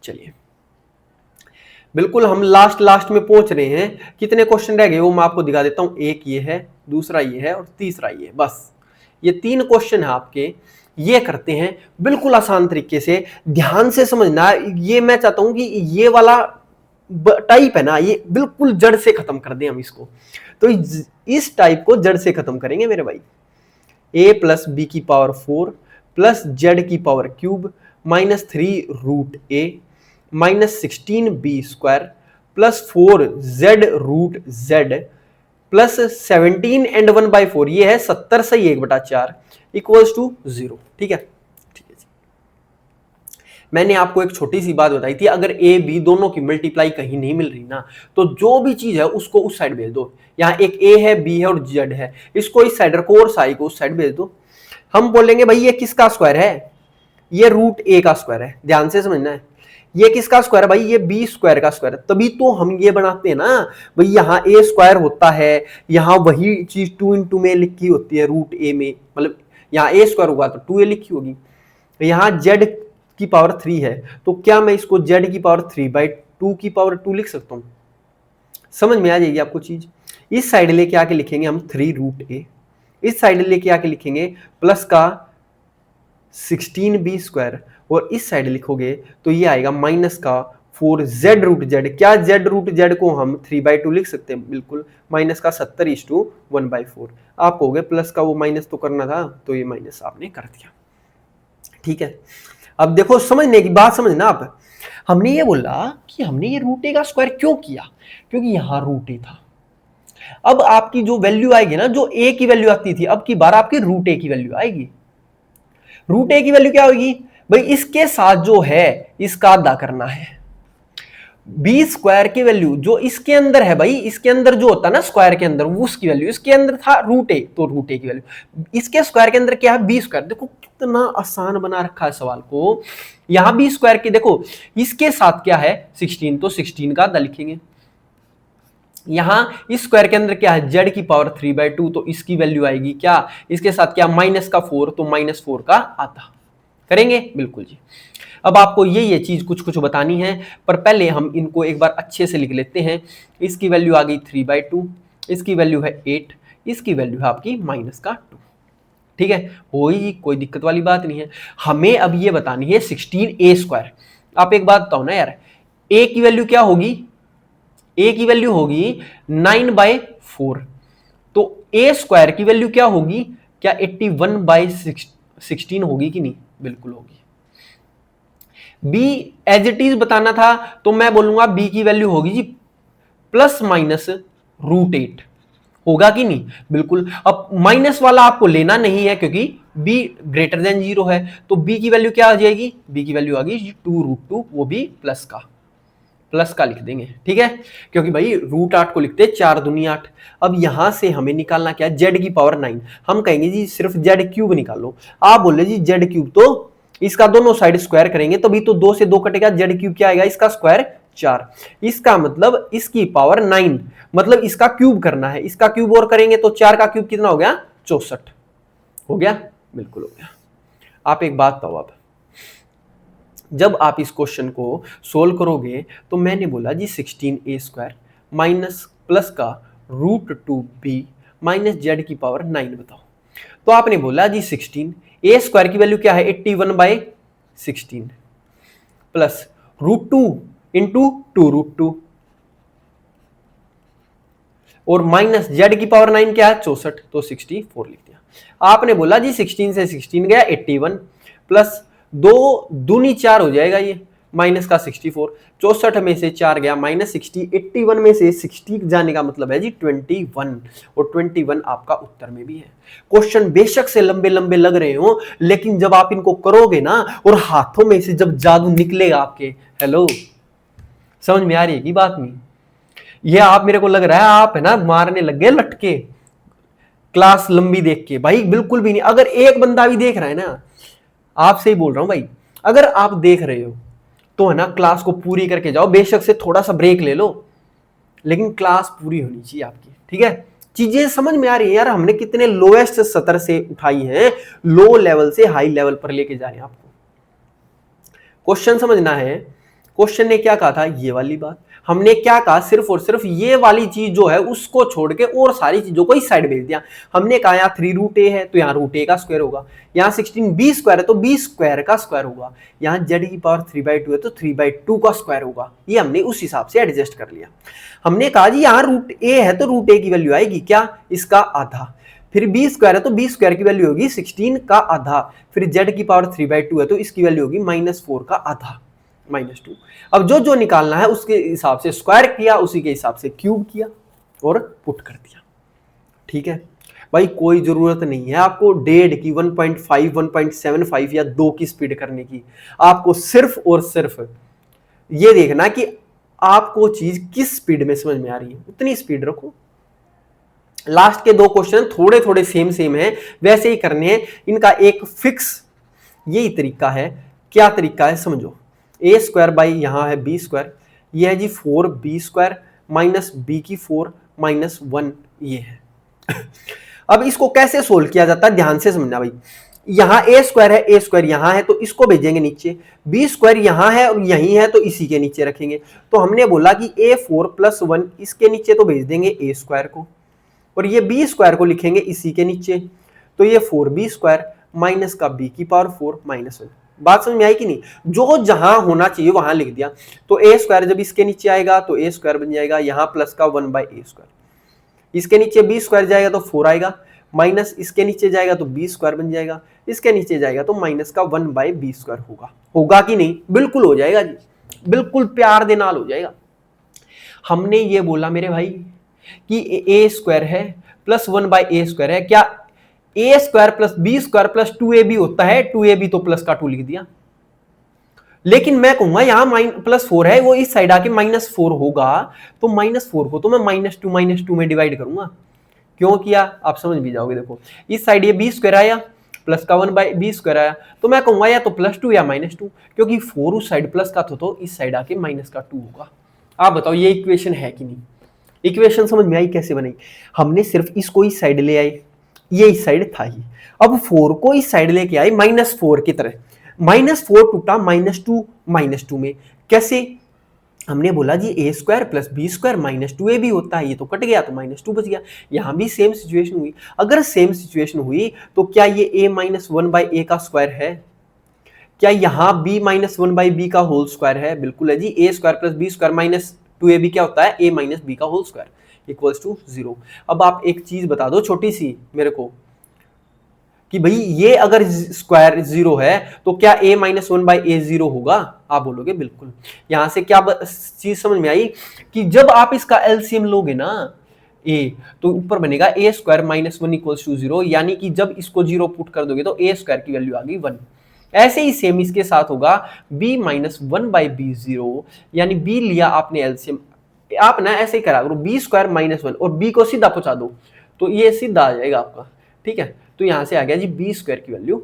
चलिए बिल्कुल हम लास्ट में पहुंच रहे हैं, कितने क्वेश्चन रह गए वो मैं आपको दिखा देता हूं, एक ये है, दूसरा ये है और तीसरा ये, बस ये 3 क्वेश्चन है आपके, ये करते हैं बिल्कुल आसान तरीके से, ध्यान से समझना। ये मैं चाहता हूं कि ये वाला टाइप है ना, ये बिल्कुल जड़ से खत्म कर दें हम इसको, तो इस टाइप को जड़ से खत्म करेंगे मेरे भाई। a प्लस बी की पावर 4 प्लस जेड की power cube -3√a -16b square plus 4z√z plus 17 and 1/4, ये है 70 से 1/4 इक्वल्स टू 0। ठीक है, ठीक है जी। मैंने आपको एक छोटी सी बात बताई थी, अगर a b दोनों की मल्टीप्लाई कहीं नहीं मिल रही ना, तो जो भी चीज है उसको उस साइड भेज दो। यहाँ एक a है, b है और z है, इसको इस साइड रखो और साई को उस साइड भेज दो। हम बोलेंगे भाई ये किसका स्क्वायर है, ये √a का स्क्वायर है, ध्यान से समझना है। ये किसका स्क्वायर है भाई, ये b स्क्वायर का स्क्वायर है, तभी तो हम ये बनाते हैं ना भाई, यहाँ a स्क्वायर होता है, यहाँ वही चीज 2 इंटू में लिखी होती है √a में, मतलब यहाँ a स्क्वायर होगा तो 2a लिखी होगी। यहाँ z की पावर 3 है, तो क्या मैं इसको z की पावर 3/2 की पावर 2 लिख सकता हूँ, समझ में आ जाएगी आपको चीज। इस साइड लेके आके लिखेंगे हम 3√a, इस साइड लेके आके लिखेंगे प्लस का 16b स्क्वायर, और इस साइड लिखोगे तो ये आएगा माइनस का 4z√z, क्या z√z को हम 3/2 लिख सकते हैं, बिल्कुल, माइनस का 70:1/4। आप कहोगे प्लस का वो माइनस तो करना था, तो ये माइनस आपने कर दिया। ठीक है, अब देखो समझने की बात समझना आप, हमने ये बोला कि हमने ये √a का स्क्वायर क्यों किया, क्योंकि यहाँ √a था। अब आपकी जो वैल्यू आएगी ना, जो a की वैल्यू आती थी, अब की बार आपकी √a की वैल्यू आएगी। √a की वैल्यू क्या होगी भाई इसके साथ जो है इसका आधा करना है। बी स्क्वायर की वैल्यू जो इसके अंदर है भाई, इसके अंदर जो होता है ना स्क्वायर के अंदर, वो उसकी वैल्यू इसके अंदर था रूट ए, तो रूट ए की वैल्यू इसके स्क्वायर के अंदर क्या है बी स्क्वायर। देखो कितना आसान बना रखा है सवाल को। यहां बी स्क्वायर की देखो इसके साथ क्या है 16, तो 16 का आधा लिखेंगे। यहां इस स्क्वायर के अंदर क्या है z की पावर 3/2, तो इसकी वैल्यू आएगी क्या, इसके साथ क्या माइनस का 4, तो -4 का आधा करेंगे। बिल्कुल जी। अब आपको ये चीज कुछ कुछ बतानी है, पर पहले हम इनको एक बार अच्छे से लिख लेते हैं। इसकी वैल्यू आ गई 3/2, इसकी वैल्यू है 8, इसकी वैल्यू है आपकी -2। ठीक है, कोई दिक्कत वाली बात नहीं है। हमें अब ये बतानी है 16a²। आप एक बात बताओ ना यार, a की वैल्यू क्या होगी, a की वैल्यू होगी 9/4, तो a² की वैल्यू क्या होगी, क्या 81/16 होगी कि नहीं, बिल्कुल होगी। b एज इट इज बताना था, तो मैं बोलूंगा b की वैल्यू होगी जी ±√8, होगा कि नहीं, बिल्कुल। अब माइनस वाला आपको लेना नहीं है क्योंकि b ग्रेटर देन 0 है, तो b की वैल्यू क्या आ जाएगी, b की वैल्यू आ गई 2√2, वो भी प्लस का लिख देंगे। ठीक है, क्योंकि भाई √8 को लिखते 4 दूनी 8। अब यहां से हमें निकालना क्या है z की पावर 9। हम कहेंगे जी सिर्फ z³ निकालो। आप बोले जी z³, तो इसका दोनों साइड स्क्वायर करेंगे तो भी तो 2 से 2 कटेगा, z³ क्या आएगा, इसका स्क्वायर 4। इसका मतलब इसकी पावर 9, मतलब इसका क्यूब करना है, इसका क्यूब और करेंगे तो 4 का क्यूब कितना हो गया 64 हो गया, बिल्कुल हो गया। आप एक बात बताओ, अब जब आप इस क्वेश्चन को सोल्व करोगे तो मैंने बोला जी 16a² माइनस प्लस का √2b माइनस z की पावर 9 बताओ। तो आपने बोला जी 16a² की वैल्यू क्या है 81/16 प्लस √2 इंटू 2√2 और माइनस z की पावर 9 क्या है 64, तो 64 लिख दिया। आपने बोला जी 16 से 16 गया 81 प्लस 2 दूनी 4 हो जाएगा, ये माइनस का 64, 64 में से 4 गया -60, 81 में से 60 जाने का मतलब है जी 21, और 21 आपका उत्तर में भी है। क्वेश्चन बेशक से लंबे लंबे लग रहे हो, लेकिन जब आप इनको करोगे ना और हाथों में से जब जादू निकलेगा आपके, हेलो समझ में आ रही है की बात नहीं, ये आप मेरे को लग रहा है आप है ना मारने लग गए लटके क्लास लंबी देख के, भाई बिल्कुल भी नहीं। अगर एक बंदा भी देख रहा है ना, आपसे ही बोल रहा हूं भाई, अगर आप देख रहे हो तो है ना क्लास को पूरी करके जाओ, बेशक से थोड़ा सा ब्रेक ले लो, लेकिन क्लास पूरी होनी चाहिए आपकी। ठीक है, चीजें समझ में आ रही है यार, हमने कितने लोएस्ट सतर से उठाई है, लो लेवल से हाई लेवल पर लेके जा रहे हैं आपको। क्वेश्चन समझना है, क्वेश्चन ने क्या कहा था, ये वाली बात हमने क्या कहा, सिर्फ और सिर्फ ये वाली चीज जो है उसको छोड़ के और सारी चीजों को इस साइड भेज दिया। हमने कहा यहाँ 3√a है तो यहाँ √a का स्क्वायर होगा, यहाँ 16b² है तो b² का स्क्वायर होगा, यहाँ z की पावर 3/2 है तो 3/2 का स्क्वायर होगा। ये हमने उस हिसाब से एडजस्ट कर लिया। हमने कहा जी यहाँ √a है तो √a की वैल्यू आएगी क्या, इसका आधा, फिर b² है तो b² की वैल्यू होगी 16 का आधा, फिर z की पावर 3/2 है तो इसकी वैल्यू होगी -4 का आधा, -2। अब जो जो निकालना है उसके हिसाब से स्क्वायर किया, उसी के हिसाब से क्यूब किया और पुट कर दिया। ठीक है भाई, कोई जरूरत नहीं है आपको 1.5 की, 1.5, 1.75 या 2 की स्पीड करने की। आपको सिर्फ और सिर्फ ये देखना कि आपको चीज किस स्पीड में समझ में आ रही है, उतनी स्पीड रखो। लास्ट के 2 क्वेश्चन थोड़े थोड़े सेम है, वैसे ही करने हैं। इनका एक फिक्स यही तरीका है। क्या तरीका है समझो, a² बाई यहाँ है b², ये है जी 4b² माइनस b की 4 माइनस 1, ये है। अब इसको कैसे सोल्व किया जाता है ध्यान से समझना भाई। यहाँ a² है, a² यहाँ है तो इसको भेजेंगे नीचे, b² यहाँ है और यहीं है तो इसी के नीचे रखेंगे। तो हमने बोला कि a4 + 1 इसके नीचे तो भेज देंगे a² को, और ये b² को लिखेंगे इसी के नीचे, तो ये 4b² माइनस का b की पावर 4 माइनस 1। बात समझ में आई कि नहीं, जो जहां होना चाहिए वहां लिख दिया। तो a² जब इसके नीचे आएगा तो a² बन जाएगा, यहाँ प्लस का 1/a², इसके नीचे b² जाएगा तो 4 आएगा, माइनस इसके नीचे जाएगा तो b² बन जाएगा, इसके नीचे जाएगा तो माइनस का 1/b² होगा कि नहीं, बिल्कुल हो जाएगा जी, बिल्कुल प्यार दे नाल हो जाएगा। हमने ये बोला मेरे भाई कि a² है प्लस 1/a² है, क्या a² + b² + 2ab होता है, 2ab तो प्लस का 2 लिख दिया, लेकिन मैं कहूंगा यहाँ +4 है, वो इस साइड आके -4 होगा, तो -4 को तो मैं -2 में डिवाइड करूंगा। क्यों किया आप समझ भी जाओगे। देखो इस साइड ये b² आया, प्लस का 1/b² आया, तो मैं कहूंगा या तो +2 या -2, क्योंकि 4 उस साइड प्लस का तो इस साइड आके -2 होगा। आप बताओ ये इक्वेशन है कि नहीं? इक्वेशन समझ में आई कैसे बनी? हमने सिर्फ इसको इस साइड ले आए, ये इस साइड था ही, अब 4 को इस साइड लेके आए -4 की तरह, -4 टूटा -2 में। कैसे? हमने बोला जी a² + b² -2ab होता है, ये तो कट गया तो -2 बच गया। यहां भी सेम सिचुएशन हुई। अगर सेम सिचुएशन हुई तो क्या ये a - 1/a का स्क्वायर है? क्या यहां b - 1/b का होल स्क्वायर है? बिल्कुल है जी। a² + b² -2ab क्या होता है? a - b का होल स्क्वायर इक्वल्स टू 0। अब आप एक चीज बता दो छोटी सी मेरे को कि भाई ये अगर स्क्वायर 0 है तो क्या a - 1/a 0 होगा? आप बोलोगे बिल्कुल। यहां से क्या चीज समझ में आई कि जब आप इसका एलसीएम लोगे ना a, तो ऊपर बनेगा a² - 1 इक्वल्स टू 0, यानी कि जब इसको 0 पुट कर दोगे तो a² की वैल्यू आ गई 1। ऐसे ही सेम इसके साथ होगा b - 1/b 0, यानी b लिया आपने एलसीएम, आप ना ऐसे ही करा करो b² - 1 और b को सीधा पहुंचा दो तो ये सीधा आ जाएगा आपका। ठीक है, तो यहां से आ गया जी b² की वैल्यू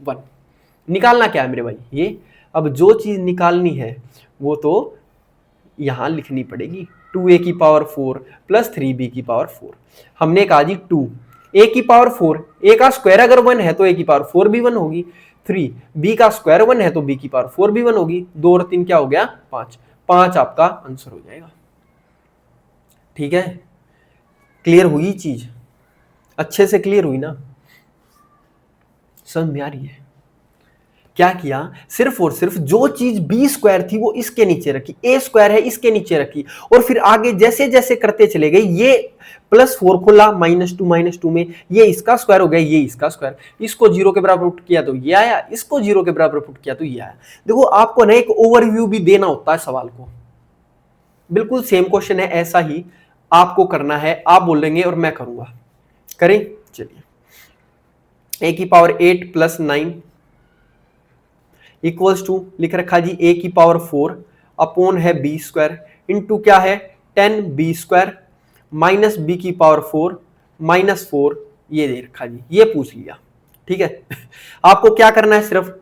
1। निकालना क्या है मेरे भाई? ये अब जो चीज निकालनी है वो तो यहां लिखनी पड़ेगी, 2a⁴ + 3b⁴। हमने कहा जी 2a⁴, a का स्क्वायर अगर 1 है तो a⁴ भी 1 होगी, 3 b का स्क्वायर 1 है तो b⁴ भी 1 होगी, 2 और 3 क्या हो गया? 5। 5 आपका आंसर हो जाएगा। ठीक है, क्लियर हुई चीज? अच्छे से क्लियर हुई ना? समझ में आ रही है? क्या किया? सिर्फ और सिर्फ जो चीज b² थी वो इसके नीचे रखी, a² है इसके नीचे रखी, और फिर आगे जैसे जैसे करते चले गए, ये +4 खोला -2 में, ये इसका स्क्वायर हो गया, ये इसका स्क्वायर, इसको 0 के बराबर पुट किया तो ये आया, इसको 0 के बराबर पुट किया तो ये आया। देखो आपको ना एक ओवरव्यू भी देना होता है सवाल को। बिल्कुल सेम क्वेश्चन है, ऐसा ही आपको करना है, आप बोलेंगे और मैं करूंगा। करें? चलिए, a⁸ + 9 इक्वल्स टू लिख रखा जी a⁴ अपॉन है b² इंटू क्या है 10b² माइनस b⁴ -4, ये दे रखा जी, ये पूछ लिया। ठीक है आपको क्या करना है? सिर्फ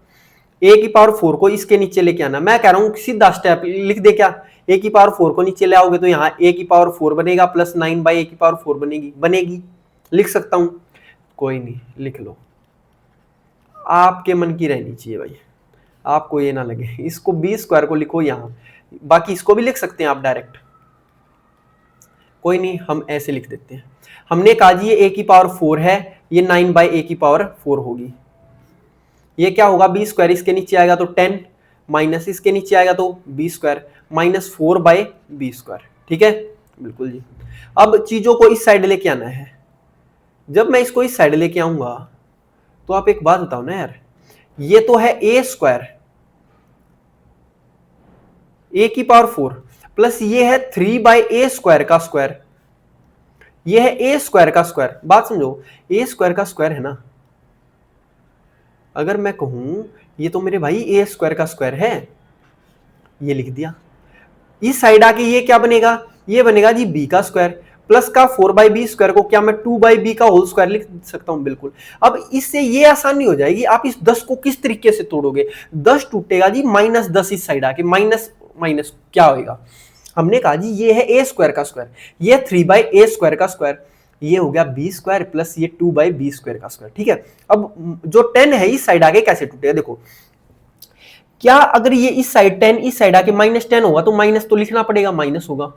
a⁴ को इसके नीचे लेके आना। मैं कह रहा हूं सीधा स्टेप लिख दे क्या, a⁴ को नीचे ले आओगे तो यहाँ a⁴ बनेगा + 9/a⁴ बनेगी। लिख सकता हूं? कोई नहीं, लिख लो, आपके मन की रहनी चाहिए भाई, आपको ये ना लगे। इसको b² को लिखो यहां, बाकी इसको भी लिख सकते हैं आप डायरेक्ट, कोई नहीं, हम ऐसे लिख देते हैं। हमने कहा जी ये a⁴ है, ये 9/a⁴ होगी। ये क्या होगा? b² इसके नीचे आएगा तो 10 माइनस इसके नीचे आएगा तो b² -4/b²। ठीक है, बिल्कुल जी। अब चीजों को इस साइड लेके आना है। जब मैं इसको इस साइड लेके आऊंगा तो आप एक बात बताओ ना यार, ये तो है a² a⁴ प्लस ये है 3/a² का स्क्वायर, ये है a² का स्क्वायर। बात समझो, a² का स्क्वायर है ना, अगर मैं कहूं ये तो मेरे भाई a² का स्क्वायर है, ये लिख दिया। इस साइड आके ये क्या बनेगा? ये बनेगा जी b का स्क्वायर, प्लस का 4/b² को क्या मैं 2/b का होल स्क्वायर लिख सकता हूं? बिल्कुल। अब इससे ये आसानी हो जाएगी। आप इस 10 को किस तरीके से तोड़ोगे? 10 टूटेगा जी -10 इस साइड आके, माइनस माइनस क्या होगा? हमने कहा जी ये है a² का स्क्वायर, ये 3/a² का स्क्वायर, ये हो गया b² प्लस ये 2/b² का स्क्वायर। ठीक है, अब जो 10 है इस साइड आके कैसे टूटेगा? देखो, क्या अगर ये इस साइड 10 इस साइड आके -10 होगा तो माइनस तो लिखना पड़ेगा, माइनस होगा।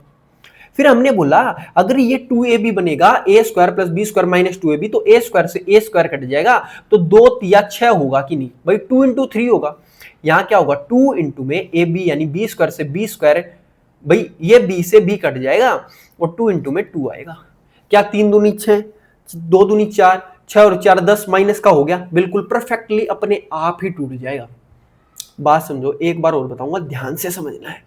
फिर हमने बोला अगर ये 2ab बनेगा, a² + b² - 2ab, तो a² से a² कट जाएगा तो 2 या 6 होगा कि नहीं भाई? 2 × 3 होगा। यहां क्या होगा? 2 × में ab यानी b² से b², भाई ये b से b कट जाएगा और 2 × में 2 आएगा। क्या 3 दूनी 6, 2 दूनी 4, 6 और 4 10 माइनस का हो गया। बिल्कुल परफेक्टली अपने आप ही टूट जाएगा। बात समझो, एक बार और बताऊंगा, ध्यान से समझना है।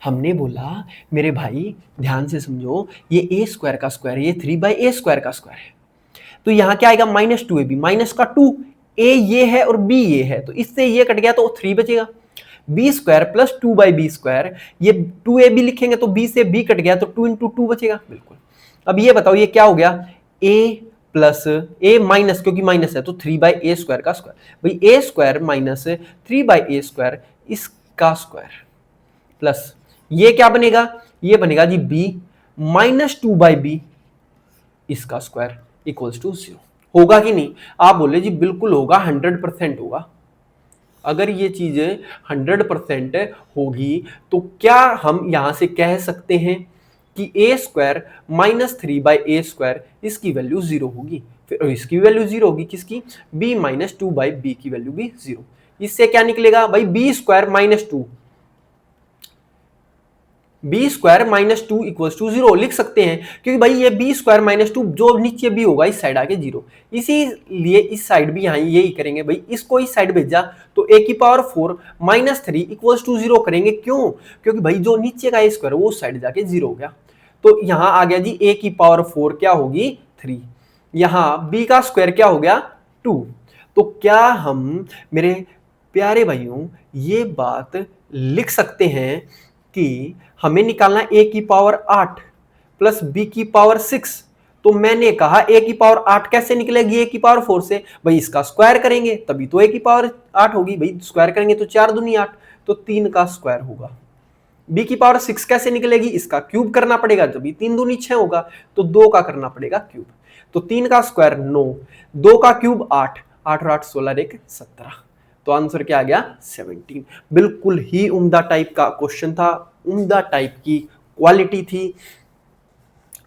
हमने बोला मेरे भाई ध्यान से समझो, ये a² का स्क्वायर, ये 3/a² का स्क्वायर है, तो यहां क्या आएगा? -2ab, माइनस का 2, ए ये है और बी ये है, तो इससे ये कट गया तो 3 बचेगा। बी स्क्वायर प्लस 2/b², ये 2ab लिखेंगे तो b से b कट गया तो 2 × 2 बचेगा। बिल्कुल। अब ये बताओ ये क्या हो गया, a प्लस a माइनस, क्योंकि माइनस है तो 3/a² का स्क्वायर, भाई a² माइनस 3/a² इसका स्क्वायर, प्लस ये क्या बनेगा, ये बनेगा जी b माइनस 2/b इसका स्क्वायर इक्वल्स टू 0। होगा कि नहीं? आप बोले जी बिल्कुल होगा, 100% होगा। अगर ये चीजें 100% होगी तो क्या हम यहां से कह सकते हैं कि a² माइनस 3/a² इसकी वैल्यू 0 होगी, फिर इसकी वैल्यू 0 होगी, किसकी, b माइनस 2/b की वैल्यू भी 0। इससे क्या निकलेगा भाई, b² minus 2, b² minus 2 equals to 0 लिख सकते हैं, क्योंकि भाई ये b² माइनस 2 जो नीचे b होगा इस साइड आके 0, इसीलिए इस साइड भी यहाँ यही करेंगे भाई, इसको इस साइड भेजा तो a⁴ माइनस 3 इक्वल्स टू 0 करेंगे। क्यों? क्योंकि भाई जो नीचे का स्क्वायर वो उस साइड जाके 0 हो गया, तो यहाँ आ गया जी a⁴ क्या होगी 3, यहाँ b का स्क्वायर क्या हो गया 2। तो क्या हम मेरे प्यारे भाइयों ये बात लिख सकते हैं कि हमें निकालना a⁴ प्लस b⁴ तो मैंने कहा a⁴ कैसे निकलेगी a⁴ से, भाई इसका स्क्वायर करेंगे तभी तो a⁴ होगी, भाई स्क्वायर करेंगे तो 4 दूनी 8, तो 3 का स्क्वायर होगा। b⁴ कैसे निकलेगी, इसका क्यूब करना पड़ेगा, तभी 3 दूनी 6 होगा, तो 2 का करना पड़ेगा क्यूब, तो 3 का स्क्वायर 9, 2 का क्यूब 8, 8 और 8 16 एक 17, तो आंसर क्या आ गया 17। बिल्कुल ही उम्दा टाइप का क्वेश्चन था, उम्दा टाइप की क्वालिटी थी।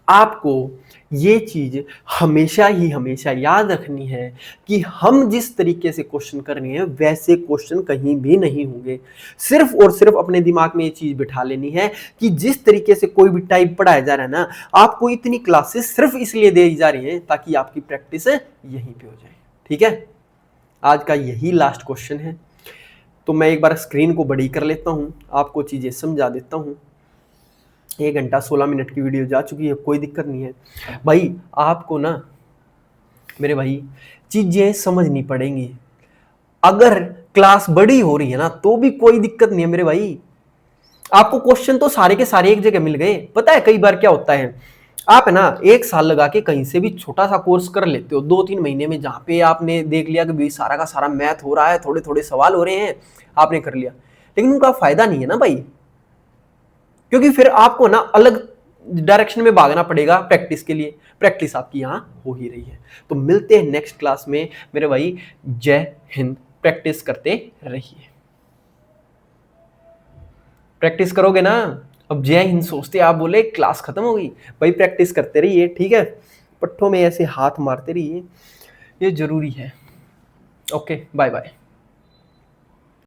आपको ये चीज हमेशा ही हमेशा याद रखनी है कि हम जिस तरीके से क्वेश्चन कर रहे हैं वैसे क्वेश्चन कहीं भी नहीं होंगे। सिर्फ और सिर्फ अपने दिमाग में ये चीज बिठा लेनी है कि जिस तरीके से कोई भी टाइप पढ़ाया जा रहा है ना, आपको इतनी क्लासेस सिर्फ इसलिए दी जा रही है ताकि आपकी प्रैक्टिस यहीं पे हो जाए। ठीक है, आज का यही लास्ट क्वेश्चन है, तो मैं एक बार स्क्रीन को बड़ी कर लेता हूं, आपको चीजें समझा देता हूं। 1 घंटा 16 मिनट की वीडियो जा चुकी है, कोई दिक्कत नहीं है भाई। आपको ना मेरे भाई चीजें समझनी पड़ेंगी, अगर क्लास बड़ी हो रही है ना तो भी कोई दिक्कत नहीं है मेरे भाई। आपको क्वेश्चन तो सारे के सारे एक जगह मिल गए। पता है कई बार क्या होता है, आप है ना 1 साल लगा के कहीं से भी छोटा सा कोर्स कर लेते हो 2-3 महीने में, जहां पे आपने देख लिया कि भाई सारा का सारा मैथ हो रहा है, थोड़े थोड़े सवाल हो रहे हैं, आपने कर लिया, लेकिन उनका फायदा नहीं है ना भाई, क्योंकि फिर आपको ना अलग डायरेक्शन में भागना पड़ेगा प्रैक्टिस के लिए। प्रैक्टिस आपकी यहां हो ही रही है। तो मिलते हैं नेक्स्ट क्लास में मेरे भाई। जय हिंद। प्रैक्टिस करते रहिए, प्रैक्टिस करोगे ना। अब जय हिंद सोचते आप बोले क्लास खत्म हो गई, भाई प्रैक्टिस करते रहिए, ठीक है, पट्टों में ऐसे हाथ मारते रहिए, ये जरूरी है। Okay, bye bye.